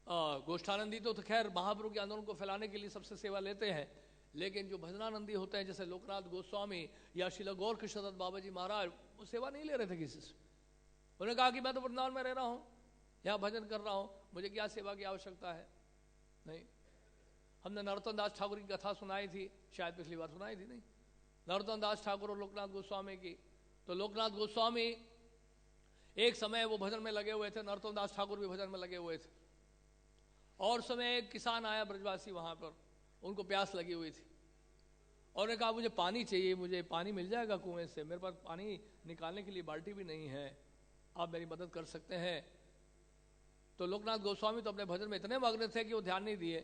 गोष्ठानंदी तो खैर महाप्रभु के आंदोलन को फैलाने के लिए सबसे सेवा लेते हैं, लेकिन जो भजनानंदी होते हैं जैसे लोकनाथ गोस्वामी या श्रील गौर कृष्णदत्त बाबा जी महाराज, वो सेवा नहीं ले रहे थे किसी से। उन्होंने कहा कि मैं तो वृंदावन में रह रहा हूँ, यहाँ भजन कर रहा हूँ, मुझे क्या सेवा की आवश्यकता है। नहीं, हमने नरोत्तम दास ठाकुर की कथा सुनाई थी, शायद पिछली बार सुनाई थी, नहीं, नरोत्तम दास ठाकुर और लोकनाथ गोस्वामी की। तो लोकनाथ गोस्वामी एक समय वो भजन में लगे हुए थे, नरोत्तम दास ठाकुर भी भजन में लगे हुए थे। और समय एक किसान आया ब्रजवासी, वहां पर उनको प्यास लगी हुई थी और उन्होंने कहा मुझे पानी चाहिए, मुझे पानी मिल जाएगा कुएं से, मेरे पास पानी निकालने के लिए बाल्टी भी नहीं है, आप मेरी मदद कर सकते हैं। तो लोकनाथ गोस्वामी तो अपने भजन में इतने मग्न थे कि वो ध्यान नहीं दिए।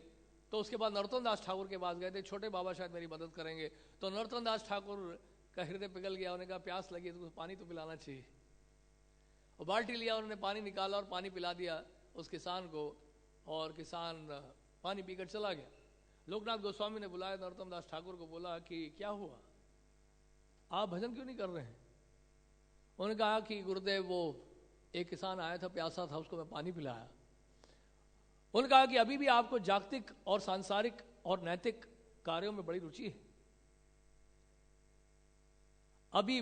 तो उसके बाद नरोत्तम दास ठाकुर के पास गए थे, छोटे बाबा शायद मेरी मदद करेंगे। तो नरोत्तम दास ठाकुर का हृदय पिघल गया, उन्होंने कहा प्यास लगी तो पानी तो पिलाना चाहिए। और बाल्टी लिया, उन्होंने पानी निकाला और पानी पिला दिया उस किसान को, और किसान पानी पीकर चला गया। लोकनाथ गोस्वामी ने बुलाया नरोत्तम दास ठाकुर को, बोला कि क्या हुआ, आप भजन क्यों नहीं कर रहे हैं। उन्होंने कहा कि गुरुदेव वो एक किसान आया था, प्यासा था, उसको मैं पानी पिलाया। उन्होंने कहा कि अभी भी आपको जागतिक और सांसारिक और नैतिक कार्यों में बड़ी रुचि है, अभी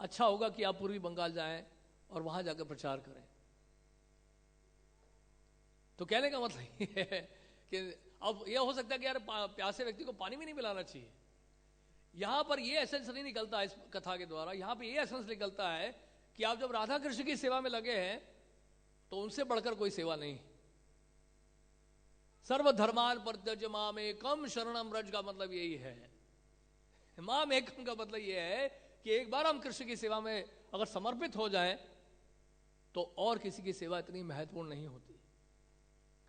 अच्छा होगा कि आप पूर्वी बंगाल जाएं और वहां जाकर प्रचार करें। तो कहने का मतलब ये है कि अब यह हो सकता है कि यार प्यासे व्यक्ति को पानी भी नहीं पिलाना चाहिए। यहां पर यह एसेंस नहीं निकलता इस कथा के द्वारा, यहां पर यह एसेंस निकलता है कि आप जब राधा कृष्ण की सेवा में लगे हैं तो उनसे बढ़कर कोई सेवा नहीं। सर्वधर्मान परित्यज्य माम एकम शरणम व्रज का मतलब यही है। माम एकम का मतलब यह है कि एक बार हम कृष्ण की सेवा में अगर समर्पित हो जाएं तो और किसी की सेवा इतनी महत्वपूर्ण नहीं होती।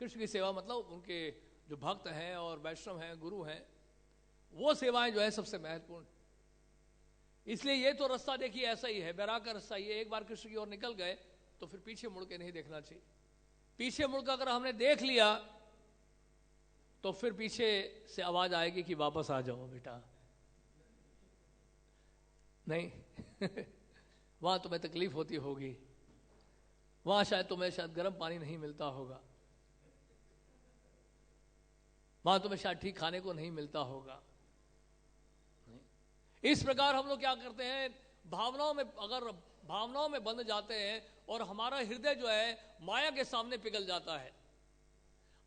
कृष्ण की सेवा मतलब उनके जो भक्त हैं और वैष्णव हैं, गुरु हैं, वो सेवाएं जो है सबसे महत्वपूर्ण। इसलिए ये तो रास्ता देखिए ऐसा ही है, बैराग का रास्ता ये, एक बार कृष्ण की ओर निकल गए तो फिर पीछे मुड़ के नहीं देखना चाहिए। पीछे मुड़कर अगर हमने देख लिया तो फिर पीछे से आवाज आएगी कि वापस आ जाओ बेटा, नहीं वहां तुम्हें तकलीफ होती होगी, वहां शायद तुम्हें शायद गर्म पानी नहीं मिलता होगा, वहां तुम्हें शायद ठीक खाने को नहीं मिलता होगा। इस प्रकार हम लोग क्या करते हैं, भावनाओं में, अगर भावनाओं में बंध जाते हैं और हमारा हृदय जो है माया के सामने पिघल जाता है।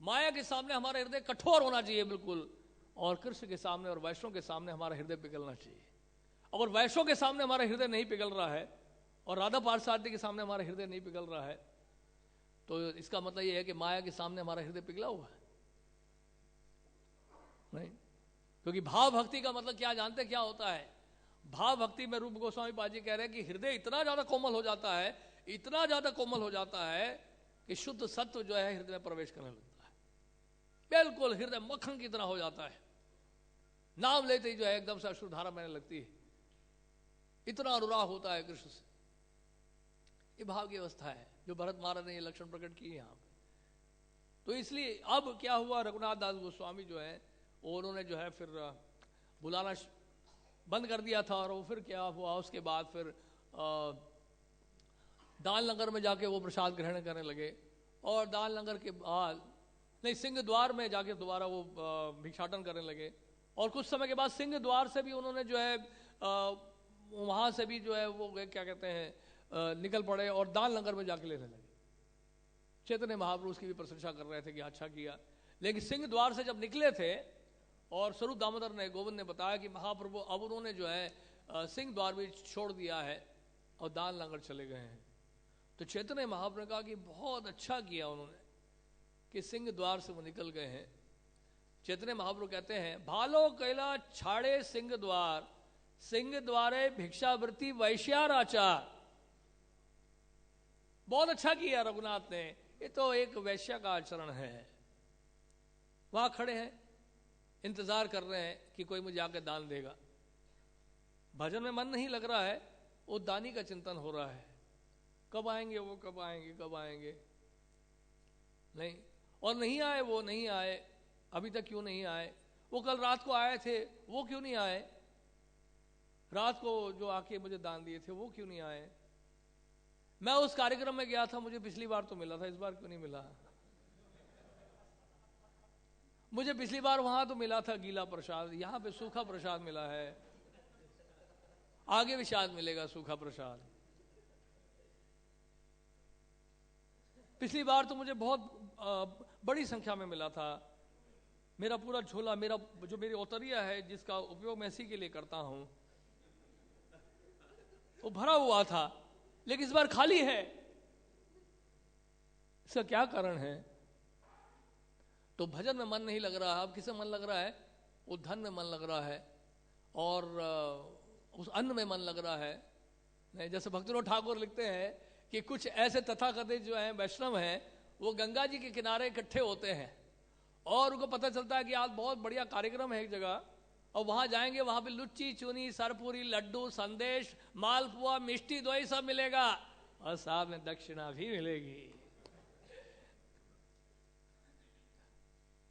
माया के सामने हमारा हृदय कठोर होना चाहिए बिल्कुल, और कृष्ण के सामने और वैष्णव के सामने हमारा हृदय पिघलना चाहिए। अगर वैष्णव के सामने हमारा हृदय नहीं पिघल रहा है और राधा पार्षादी के सामने हमारा हृदय नहीं पिघल रहा है, तो इसका मतलब यह है कि माया के सामने हमारा हृदय पिघला हुआ है। नहीं, क्योंकि भाव भक्ति का मतलब क्या जानते क्या होता है? भाव भक्ति में रूप गोस्वामी पाजी कह रहे हैं कि हृदय इतना ज्यादा कोमल हो जाता है, इतना ज्यादा कोमल हो जाता है कि शुद्ध सत्व जो है हृदय में प्रवेश करने लगता है। बिल्कुल हृदय मक्खन की तरह हो जाता है, नाम लेते ही जो है एकदम से अश्रुधारा बहने लगती है, इतना अनुराग होता है कृष्ण से। ये भाव की अवस्था है जो भरत महाराज ने ये लक्षण प्रकट किए यहाँ पे। तो इसलिए अब क्या हुआ, रघुनाथ दास गोस्वामी जो है उन्होंने जो है फिर बुलाना बंद कर दिया था, और वो फिर क्या हुआ उसके बाद फिर दाल लंगर में जाके वो प्रसाद ग्रहण करने लगे, और दाल लंगर के बाद नहीं सिंह द्वार में जाके दोबारा वो भिक्षाटन करने लगे, और कुछ समय के बाद सिंह द्वार से भी उन्होंने जो है वहां से भी जो है वो क्या कहते हैं निकल पड़े और दाल लंगर में जाके लेने लगे। चैतन्य महाप्रभु उसकी भी प्रशंसा कर रहे थे कि अच्छा किया, लेकिन सिंह द्वार से जब निकले थे और स्वरूप दामोदर ने, गोविंद ने बताया कि महाप्रभु अब उन्होंने जो है सिंह द्वार भी छोड़ दिया है और दाल लंगर चले गए हैं, तो चैतन्य महाप्रभु ने कहा कि बहुत अच्छा किया उन्होंने कि सिंह द्वार से वो निकल गए हैं। चैतन्य महाप्रभु कहते हैं, भालो कैला छाड़े सिंह द्वार, सिंह द्वारे भिक्षावृत्ति वैश्याराचार। बहुत अच्छा किया रघुनाथ ने, ये तो एक वैश्य का आचरण है। वहां खड़े हैं, इंतजार कर रहे हैं कि कोई मुझे आके दान देगा। भजन में मन नहीं लग रहा है, वो दानी का चिंतन हो रहा है, कब आएंगे वो, कब आएंगे, कब आएंगे। नहीं, और नहीं आए, वो नहीं आए, अभी तक क्यों नहीं आए? वो कल रात को आए थे, वो क्यों नहीं आए? रात को जो आके मुझे दान दिए थे वो क्यों नहीं आए? मैं उस कार्यक्रम में गया था, मुझे पिछली बार तो मिला था, इस बार क्यों नहीं मिला? मुझे पिछली बार वहां तो मिला था गीला प्रसाद, यहां पे सूखा प्रसाद मिला है, आगे भी शायद मिलेगा सूखा प्रसाद। पिछली बार तो मुझे बहुत बड़ी संख्या में मिला था, मेरा पूरा झोला, मेरा जो मेरी ओतरिया है जिसका उपयोग मैं इसी के लिए करता हूं, वो भरा हुआ था, लेकिन इस बार खाली है। इसका क्या कारण है? तो भजन में मन नहीं लग रहा है। अब किसे मन लग रहा है? वो धन में मन लग रहा है और उस अन्न में मन लग रहा है। नहीं, जैसे भक्तिविनोद ठाकुर लिखते हैं कि कुछ ऐसे तथाकथित जो हैं वैष्णव हैं, वो गंगा जी के किनारे इकट्ठे होते हैं और उनको पता चलता है कि आज बहुत बढ़िया कार्यक्रम है एक जगह, और वहां जाएंगे, वहां पे लुच्ची चुनी सरपुरी लड्डू संदेश मालपुआ मिष्टी दोई सब मिलेगा और साथ में दक्षिणा भी मिलेगी।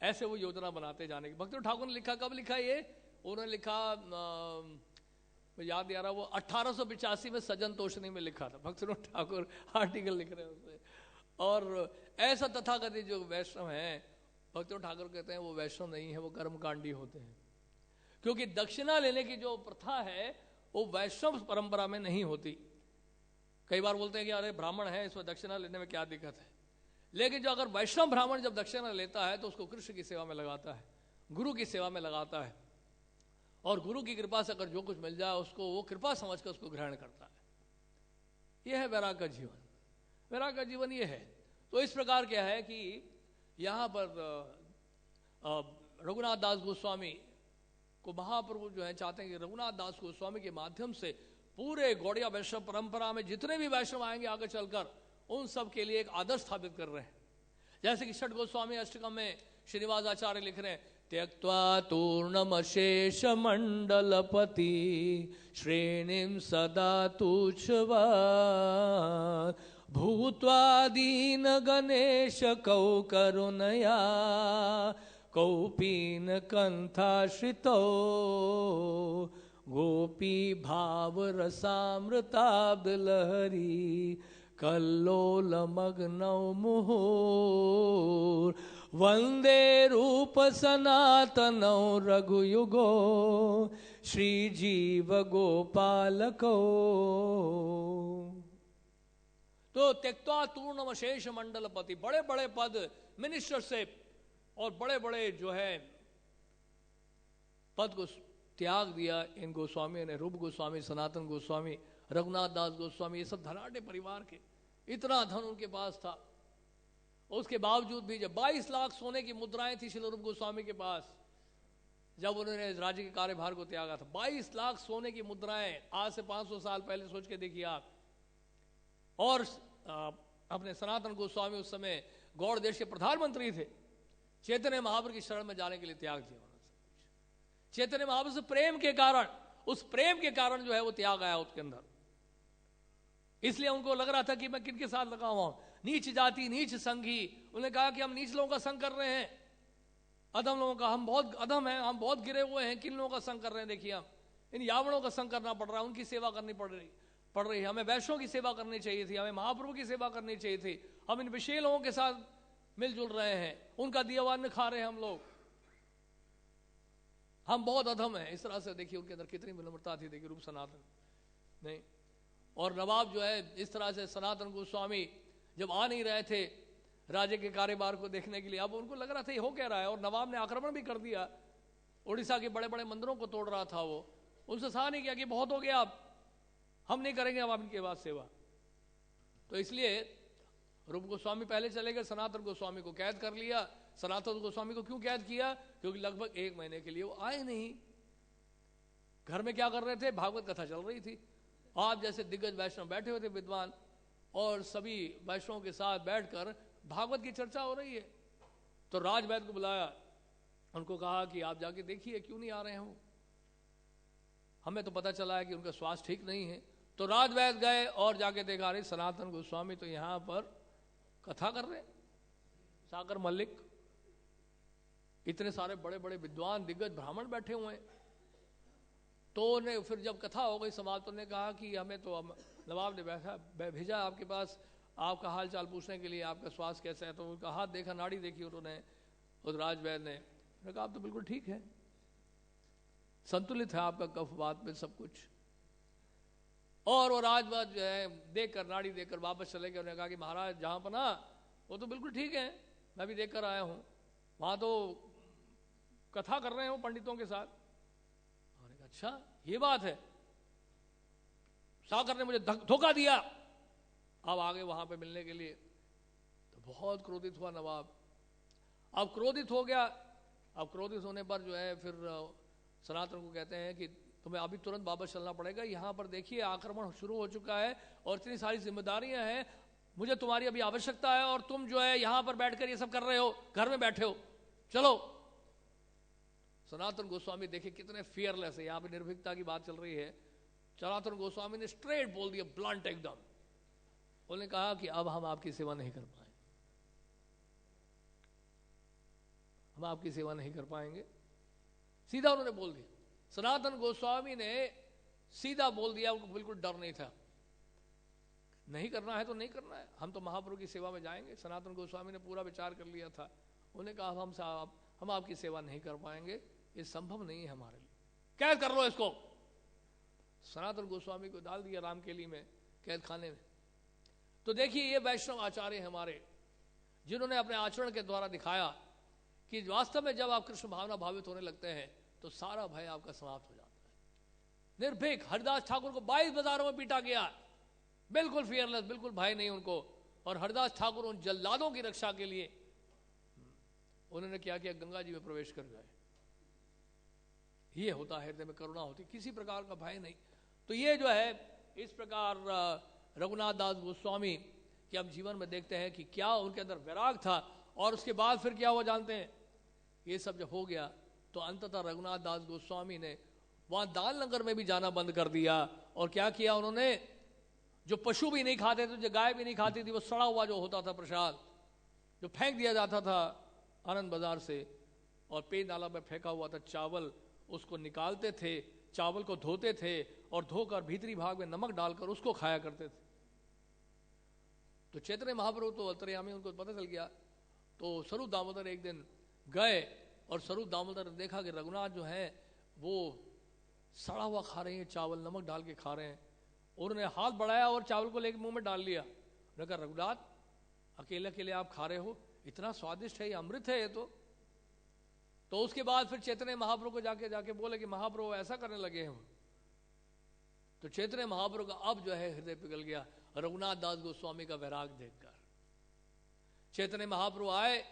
ऐसे वो योजना बनाते जाने की। भक्तिविनोद ठाकुर ने लिखा, कब लिखा ये? उन्होंने लिखा याद नहीं आ रहा, वो 1885 में सज्जन तोषणी में लिखा था। भक्तिविनोद ठाकुर आर्टिकल लिख रहे हैं उसमें। और ऐसा तथाकथित जो वैष्णव हैं, भक्तिविनोद ठाकुर कहते हैं वो वैष्णव नहीं है, वो कर्मकांडी होते हैं, क्योंकि दक्षिणा लेने की जो प्रथा है वो वैष्णव परंपरा में नहीं होती। कई बार बोलते हैं कि अरे ब्राह्मण है, इसमें दक्षिणा लेने में क्या दिक्कत है, लेकिन जो अगर वैष्णव ब्राह्मण जब दक्षिणा लेता है तो उसको कृष्ण की सेवा में लगाता है, गुरु की सेवा में लगाता है, और गुरु की कृपा से अगर जो कुछ मिल जाए उसको वो कृपा समझकर उसको ग्रहण करता है। यह है वैराग का जीवन। वैराग का जीवन ये है। तो इस प्रकार क्या है कि यहाँ पर रघुनाथ दास गोस्वामी को महाप्रभु जो है चाहते हैं कि रघुनाथ दास गोस्वामी के माध्यम से पूरे गौड़िया वैष्णव परंपरा में जितने भी वैष्णव आएंगे आगे चलकर, उन सब के लिए एक आदर्श स्थापित कर रहे हैं। जैसे कि छठ गोस्वामी अष्टकम में श्रीनिवास आचार्य लिख रहे हैं त्यक्त्वा तूर्णमशेषमण्डलपति श्रेणीं सदा तुच्छवान् भूत्वा दीनगणेशकौ करुणया कौपीनकण्ठाश्रितौ गोपी भावरसामृताब्दलहरी कल्लोलमग्नौ मुहुर् वन्दे रूप सनातनौ रघुयुगो श्रीजीव गोपालको। तो त्यक्त्वा तूर्णमशेष मंडलपति, बड़े बड़े पद मिनिस्टरशिप और बड़े बड़े जो है पद को त्याग दिया इन गोस्वामी ने। रूप गोस्वामी, सनातन गोस्वामी, रघुनाथ दास गोस्वामी, ये सब धनाढ़ परिवार के, इतना धन उनके पास था। उसके बावजूद भी जब 22 लाख सोने की मुद्राएं थी श्री रूप गोस्वामी के पास, जब उन्होंने राज्य के कार्यभार को त्यागा था, 22 लाख सोने की मुद्राएं, आज से 500 साल पहले सोच के देखिए आप। और अपने सनातन गोस्वामी उस समय गौड़ देश के प्रधानमंत्री थे, चैतन्य महाप्रभु की शरण में जाने के लिए त्याग दिया। चैतन्य महाप्रभु से प्रेम के कारण, उस प्रेम के कारण जो है वो त्याग आया उसके अंदर। इसलिए उनको लग रहा था कि मैं किनके साथ लगा हुआ हूं, नीच जाति नीच संघी। उन्होंने कहा कि हम नीच लोगों का संग कर रहे हैं, अधम लोगों का, हम बहुत अधम हैं, हम बहुत गिरे हुए हैं। किन लोगों का संग कर रहे हैं? देखिए हम इन यावनों का संग करना पड़ रहा है, उनकी सेवा करनी पड़ रही है। हमें वैष्णव की सेवा करनी चाहिए थी, हमें महाप्रभु की सेवा करनी चाहिए थी। हम इन विषय लोगों के साथ मिलजुल रहे हैं, उनका दिया हुआ अन्न खा रहे हैं हम लोग, हम बहुत अधम हैं। इस तरह से देखिए उनके अंदर कितनी विनम्रता थी, देखिए रूप सनातन नहीं। और नवाब जो है इस तरह से सनातन गोस्वामी जब आ नहीं रहे थे राज्य के कार्यभार को देखने के लिए, अब उनको लग रहा था ये हो क्या रहा है। और नवाब ने आक्रमण भी कर दिया, उड़ीसा के बड़े बड़े मंदिरों को तोड़ रहा था वो। उनसे सहा नहीं किया कि बहुत हो गया, अब हम नहीं करेंगे अब इनके बाद सेवा। तो इसलिए रूप गोस्वामी पहले चले गए, सनातन गोस्वामी को कैद कर लिया। सनातन गोस्वामी को क्यों कैद किया? क्योंकि लगभग 1 महीने के लिए वो आए नहीं। घर में क्या कर रहे थे? भागवत कथा चल रही थी। आप जैसे दिग्गज वैष्णव बैठे हुए थे विद्वान, और सभी वैष्णवों के साथ बैठकर भागवत की चर्चा हो रही है। तो राजवैद्य को बुलाया, उनको कहा कि आप जाके देखिए क्यों नहीं आ रहे हो, हमें तो पता चला है कि उनका स्वास्थ्य ठीक नहीं है। तो राजवैद्य गए और जाके देखा, रहे सनातन गोस्वामी तो यहां पर कथा कर रहे, सागर मल्लिक, इतने सारे बड़े बड़े विद्वान दिग्गज ब्राह्मण बैठे हुए हैं। तो उन्हें फिर जब कथा हो गई समाप्त, तो उन्होंने कहा कि हमें तो नवाब ने भेजा आपके पास आपका हाल चाल पूछने के लिए, आपका स्वास्थ्य कैसा है। तो उनका हाथ देखा, नाड़ी देखी उन्होंने, उस राजवैद्य ने कहा आप तो बिल्कुल ठीक है, संतुलित है आपका कफ वात में सब कुछ। और वो राजवैद्य जो है देखकर, नाड़ी देखकर वापस चले गए। उन्होंने कहा कि महाराज जहां पर ना वो तो बिल्कुल ठीक है, मैं भी देख कर आया हूं, वहां तो कथा कर रहे हैं वो पंडितों के साथ। अच्छा ये बात है, सागर ने मुझे धोखा दिया। अब आगे वहां पे मिलने के लिए तो बहुत क्रोधित हुआ नवाब। अब क्रोधित हो गया। अब क्रोधित होने पर जो है फिर सनातन को कहते हैं कि तुम्हें अभी तुरंत वापस चलना पड़ेगा, यहां पर देखिए आक्रमण शुरू हो चुका है और इतनी सारी जिम्मेदारियां हैं, मुझे तुम्हारी अभी आवश्यकता है और तुम जो है यहां पर बैठकर ये सब कर रहे हो, घर में बैठे हो, चलो। सनातन गोस्वामी देखिए कितने फियरलेस है, यहां पे निर्भीकता की बात चल रही है। सनातन गोस्वामी ने स्ट्रेट बोल दिया, ब्लंट एकदम। उन्होंने कहा कि अब हम आपकी सेवा नहीं कर पाएंगे, हम आपकी सेवा नहीं कर पाएंगे, सीधा उन्होंने बोल दिया। सनातन गोस्वामी ने सीधा बोल दिया, उनको बिल्कुल डर नहीं था, नहीं करना है तो नहीं करना है, हम तो महाप्रभु की सेवा में जाएंगे। सनातन गोस्वामी ने पूरा विचार कर लिया था। उन्होंने कहा हम आपकी सेवा नहीं कर पाएंगे, ये संभव नहीं है हमारे लिए, कैद कर लो इसको। सनातन गोस्वामी को डाल दिया रामकेली में, कैद खाने में। तो देखिए ये वैष्णव आचार्य हमारे, जिन्होंने अपने आचरण के द्वारा दिखाया कि वास्तव में जब आप कृष्ण भावना भावित होने लगते हैं तो सारा भय आपका समाप्त हो जाता है। निर्भीक हरिदास ठाकुर को 22 बाजारों में पीटा गया, बिल्कुल फियरलेस, बिल्कुल भय नहीं उनको। और हरिदास ठाकुर उन जल्लादों की रक्षा के लिए उन्होंने क्या किया, गंगा जी में प्रवेश कर गए। ये होता है हृदय में करुणा होती, किसी प्रकार का भय नहीं। तो ये जो है इस प्रकार रघुनाथ दास गोस्वामी के हम जीवन में देखते हैं कि क्या उनके अंदर वैराग था। और उसके बाद फिर क्या हुआ जानते हैं, ये सब जब हो गया तो अंततः रघुनाथ दास गोस्वामी ने वहां दाल लंगर में भी जाना बंद कर दिया। और क्या किया उन्होंने, जो पशु भी नहीं खाते थे, जो गाय भी नहीं खाती थी, वो सड़ा हुआ जो होता था प्रसाद, जो फेंक दिया जाता था आनंद बाजार से, और पे नाला में फेंका हुआ था चावल, उसको निकालते थे, चावल को धोते थे और धोकर भीतरी भाग में नमक डालकर उसको खाया करते थे। तो चैतन्य महाप्रभु तो अंतर्यामी, उनको पता चल गया। तो स्वरूप दामोदर एक दिन गए और स्वरूप दामोदर ने देखा कि रघुनाथ जो है वो सड़ा हुआ खा रहे हैं, चावल नमक डाल के खा रहे हैं। उन्होंने हाथ बढ़ाया और चावल को लेकर मुंह में डाल लिया। उन्होंने कहा, रघुनाथ अकेले अकेले आप खा रहे हो, इतना स्वादिष्ट है, ये अमृत है ये तो उसके बाद फिर चैतन्य महाप्रभु को जाके बोले कि महाप्रभु ऐसा करने लगे हैं। तो चैतन्य महाप्रभु का अब जो है हृदय पिघल गया रघुनाथ दास गोस्वामी का वैराग देखकर। चैतन्य महाप्रभु आए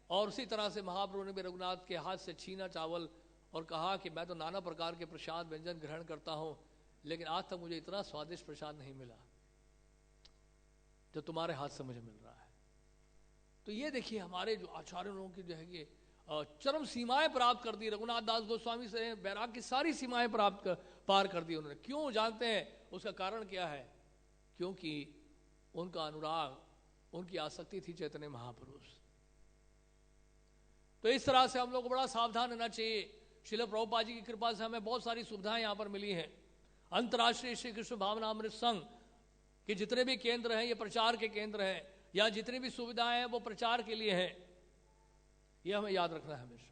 और उसी तरह से महाप्रभु ने भी रघुनाथ के हाथ से छीना चावल और कहा कि मैं तो नाना प्रकार के प्रसाद व्यंजन ग्रहण करता हूं, लेकिन आज तक मुझे इतना स्वादिष्ट प्रसाद नहीं मिला जो तुम्हारे हाथ से मुझे मिल रहा है। तो ये देखिए हमारे जो आचार्य लोगों की जो है कि चरम सीमाएं प्राप्त कर दी। रघुनाथ दास गोस्वामी से वैराग की सारी सीमाएं पार कर दी उन्होंने। क्यों जानते हैं उसका कारण क्या है? क्योंकि उनका अनुराग, उनकी आसक्ति थी चैतन्य महापुरुष। तो इस तरह से हम लोग को बड़ा सावधान रहना चाहिए। श्रील प्रभुपाद जी की कृपा से हमें बहुत सारी सुविधाएं यहां पर मिली हैं। अंतर्राष्ट्रीय श्री कृष्ण भावनामृत संघ के जितने भी केंद्र हैं ये प्रचार के केंद्र हैं, या जितनी भी सुविधाएं हैं वो प्रचार के लिए हैं। यह हमें याद रखना है हमेशा।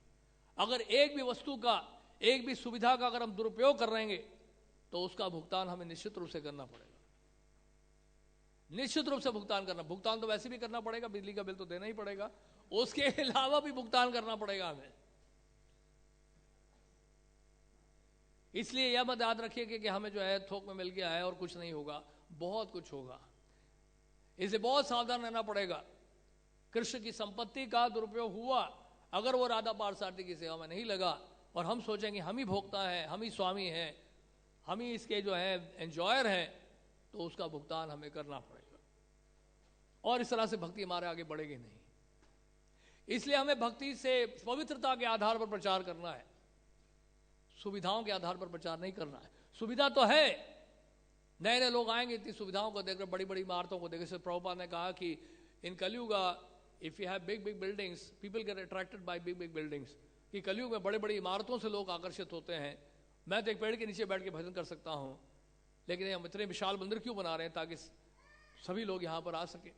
अगर एक भी वस्तु का, एक भी सुविधा का अगर हम दुरुपयोग कर रहे हैं तो उसका भुगतान हमें निश्चित रूप से करना पड़ेगा। निश्चित रूप से भुगतान तो वैसे भी करना पड़ेगा, बिजली का बिल तो देना ही पड़ेगा, उसके अलावा भी भुगतान करना पड़ेगा हमें। इसलिए यह मत याद रखिए कि हमें जो है थोक में मिल गया है और कुछ नहीं होगा, बहुत कुछ होगा। इसलिए बहुत सावधान रहना पड़ेगा। कृष्ण की संपत्ति का दुरुपयोग हुआ, अगर वो राधा पार्थसारथी की सेवा में नहीं लगा और हम सोचेंगे हम ही भोक्ता है, हम ही स्वामी हैं, हम ही इसके जो है एंजॉयर हैं, तो उसका भुगतान हमें करना पड़ेगा। और इस तरह से भक्ति हमारे आगे बढ़ेगी नहीं। इसलिए हमें भक्ति से पवित्रता के आधार पर प्रचार करना है, सुविधाओं के आधार पर प्रचार नहीं करना है। सुविधा तो है, नए नए लोग आएंगे, इतनी सुविधाओं को देखकर, बड़ी बड़ी इमारतों को देखकर। प्रभुपाद ने कहा कि इन कलयुग if you have big big buildings people get attracted by big big buildings. कि कलयुग में बड़े बड़ी इमारतों से लोग आकर्षित होते हैं। मैं तो एक पेड़ के नीचे बैठ के भजन कर सकता हूं, लेकिन हम इतने विशाल मंदिर क्यों बना रहे हैं? ताकि सभी लोग यहां पर आ सके।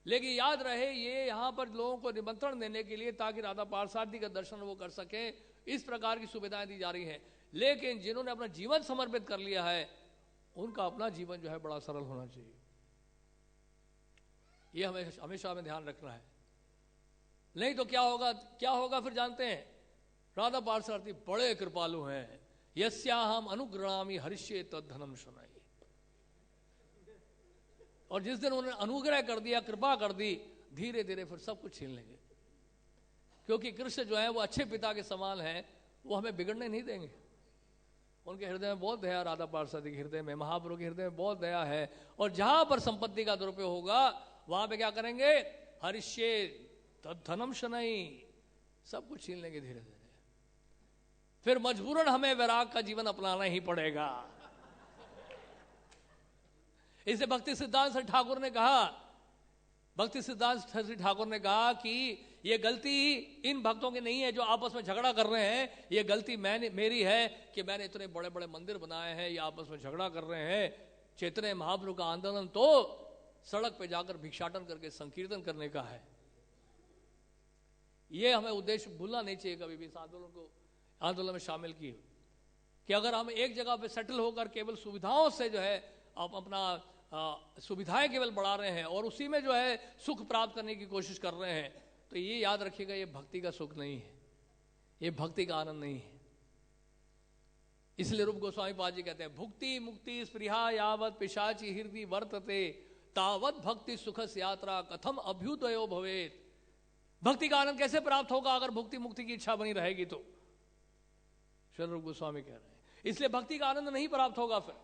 लेकिन याद रहे ये यहां पर लोगों को निमंत्रण देने के लिए, ताकि राधा पार्थसारथी का दर्शन वो कर सके, इस प्रकार की सुविधाएं दी जा रही हैं। लेकिन जिन्होंने अपना जीवन समर्पित कर लिया है उनका अपना जीवन जो है बड़ा सरल होना चाहिए। ये हमें हमेशा हमें ध्यान रखना है। नहीं तो क्या होगा फिर जानते हैं, राधा पार्थसारथी बड़े कृपालु हैं। यस्याहम अनुग्रहामि हरिष्ये तद्धनम शनैः। और जिस दिन उन्होंने अनुग्रह कर दिया, कृपा कर दी, धीरे धीरे फिर सब कुछ छीन लेंगे। क्योंकि कृष्ण जो है वो अच्छे पिता के समान है, वो हमें बिगड़ने नहीं देंगे। उनके हृदय में बहुत दया, राधा पार्थसारथी के हृदय में, महाप्रभु के हृदय में बहुत दया है। और जहां पर संपत्ति का दुरुपयोग होगा वहां पे क्या करेंगे? हरिष्ये तद्धनम शनैः, सब कुछ छीन लेंगे धीरे धीरे। फिर मजबूरन हमें वैराग का जीवन अपनाना ही पड़ेगा। इसे भक्ति सिद्धांत श्री ठाकुर ने कहा, भक्ति सिद्धांत श्री ठाकुर ने कहा कि ये गलती इन भक्तों की नहीं है जो आपस में झगड़ा कर रहे हैं, ये गलती मेरी है कि मैंने इतने बड़े बड़े मंदिर बनाए हैं, ये आपस में झगड़ा कर रहे हैं। चैतन्य महाप्रभु का आंदोलन तो सड़क पे जाकर भिक्षाटन करके संकीर्तन करने का है। ये हमें उद्देश्य भूलना नहीं चाहिए कभी भी इस आंदोलन में शामिल किए कि अगर हम एक जगह पे सेटल होकर केवल सुविधाओं से जो है अपना सुविधाएं केवल बढ़ा रहे हैं और उसी में जो है सुख प्राप्त करने की कोशिश कर रहे हैं, तो ये याद रखिएगा ये भक्ति का सुख नहीं है, ये भक्ति का आनंद नहीं है। इसलिए रूप गोस्वामी पाद जी कहते हैं, भुक्ति मुक्ति स्पृहा यावत पिशाची हृदय वर्तते तावत भक्ति सुखस यात्रा कथम अभ्युदयो भवेत। भक्ति का आनंद कैसे प्राप्त होगा अगर भुक्ति मुक्ति की इच्छा बनी रहेगी तो? श्री रूप गोस्वामी कह रहे हैं, इसलिए भक्ति का आनंद नहीं प्राप्त होगा। फिर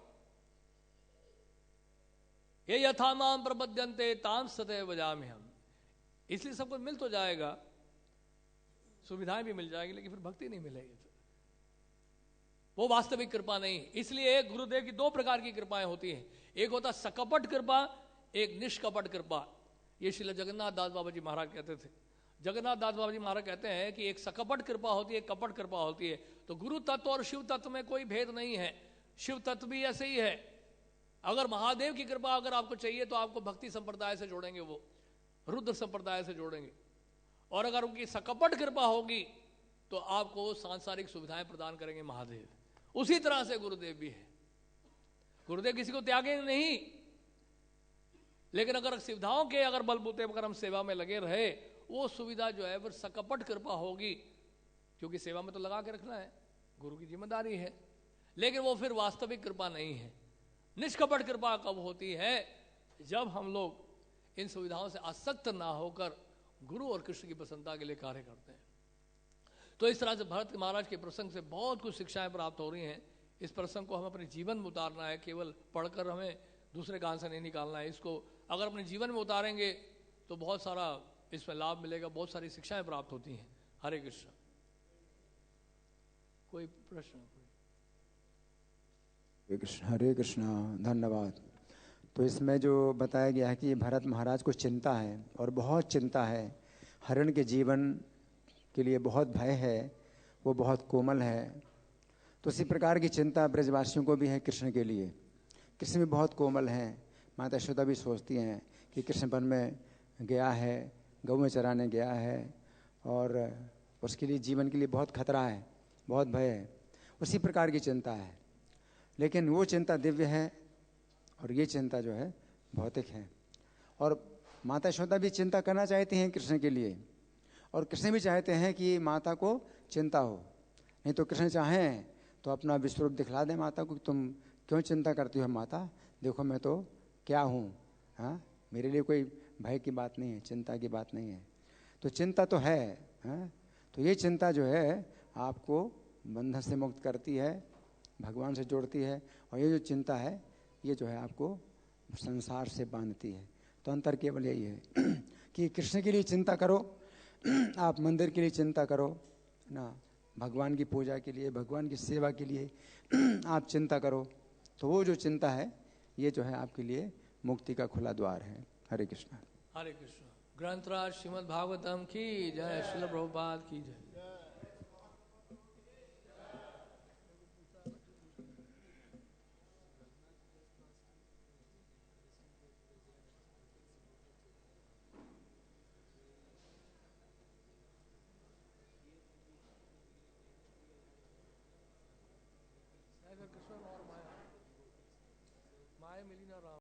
ये यथा माम प्रपद्यन्ते ताम सदैव भजामि हम, इसलिए सब कुछ मिल तो जाएगा, सुविधाएं भी मिल जाएगी लेकिन फिर भक्ति नहीं मिलेगी, फिर वो वास्तविक कृपा नहीं। इसलिए गुरुदेव की दो प्रकार की कृपाएं होती हैं, एक होता सकपट कृपा, एक निष्कपट कृपा। ये श्रील जगन्नाथ दास बाबा जी महाराज कहते थे। जगन्नाथ दास बाबा जी महाराज कहते हैं कि एक सकपट कृपा होती है, एक कपट कृपा होती है। तो गुरु तत्व और शिव तत्व में कोई भेद नहीं है, शिव तत्व भी ऐसे ही है। अगर महादेव की कृपा अगर आपको चाहिए तो आपको भक्ति संप्रदाय से जोड़ेंगे, वो रुद्र संप्रदाय से जोड़ेंगे। और अगर उनकी सकपट कृपा होगी तो आपको सांसारिक सुविधाएं प्रदान करेंगे महादेव। उसी तरह से गुरुदेव भी है, गुरुदेव किसी को त्यागेंगे नहीं, लेकिन अगर सुविधाओं के अगर बलबूते अगर हम सेवा में लगे रहे, वो सुविधा जो है फिर सकपट कृपा होगी, क्योंकि सेवा में तो लगा के रखना है, गुरु की जिम्मेदारी है, लेकिन वो फिर वास्तविक कृपा नहीं है। निष्कपट कृपा कब होती है? जब हम लोग इन सुविधाओं से आसक्त ना होकर गुरु और कृष्ण की प्रसन्नता के लिए कार्य करते हैं। तो इस तरह से भरत महाराज के प्रसंग से बहुत कुछ शिक्षाएं प्राप्त हो रही हैं। इस प्रसंग को हमें अपने जीवन में उतारना है, केवल पढ़कर हमें दूसरे कान से नहीं निकालना है। इसको अगर अपने जीवन में उतारेंगे तो बहुत सारा इसमें लाभ मिलेगा, बहुत सारी शिक्षाएं प्राप्त होती हैं। हरे कृष्ण। कोई प्रश्न? हरे कृष्ण, धन्यवाद। तो इसमें जो बताया गया है कि भरत महाराज को चिंता है और बहुत चिंता है, हरण के जीवन के लिए बहुत भय है, वो बहुत कोमल है। तो इसी प्रकार की चिंता ब्रजवासियों को भी है कृष्ण के लिए। कृष्ण भी बहुत कोमल हैं। माता यशोदा भी सोचती हैं कि कृष्ण वन में गया है, गऊ चराने गया है और उसके लिए जीवन के लिए बहुत खतरा है, बहुत भय है। उसी प्रकार की चिंता है, लेकिन वो चिंता दिव्य है और ये चिंता जो है भौतिक है। और माता यशोदा भी चिंता करना चाहती हैं कृष्ण के लिए, और कृष्ण भी चाहते हैं कि माता को चिंता हो। नहीं तो कृष्ण चाहें तो अपना विश्वरूप दिखला दें माता को, तुम क्यों चिंता करती हो माता, देखो मैं तो क्या हूँ, हाँ, मेरे लिए कोई भय की बात नहीं है, चिंता की बात नहीं है। तो चिंता तो है, हाँ? तो ये चिंता जो है आपको बंधन से मुक्त करती है, भगवान से जोड़ती है। और ये जो चिंता है ये जो है आपको संसार से बांधती है। तो अंतर केवल यही है कि कृष्ण के लिए चिंता करो, आप मंदिर के लिए चिंता करो ना, भगवान की पूजा के लिए, भगवान की सेवा के लिए आप चिंता करो, तो वो जो चिंता है ये जो है आपके लिए मुक्ति का खुला द्वार है। हरे कृष्ण। हरे कृष्ण। ग्रंथराज श्रीमद् भागवतम की जय, श्रील प्रभुपाद की जय।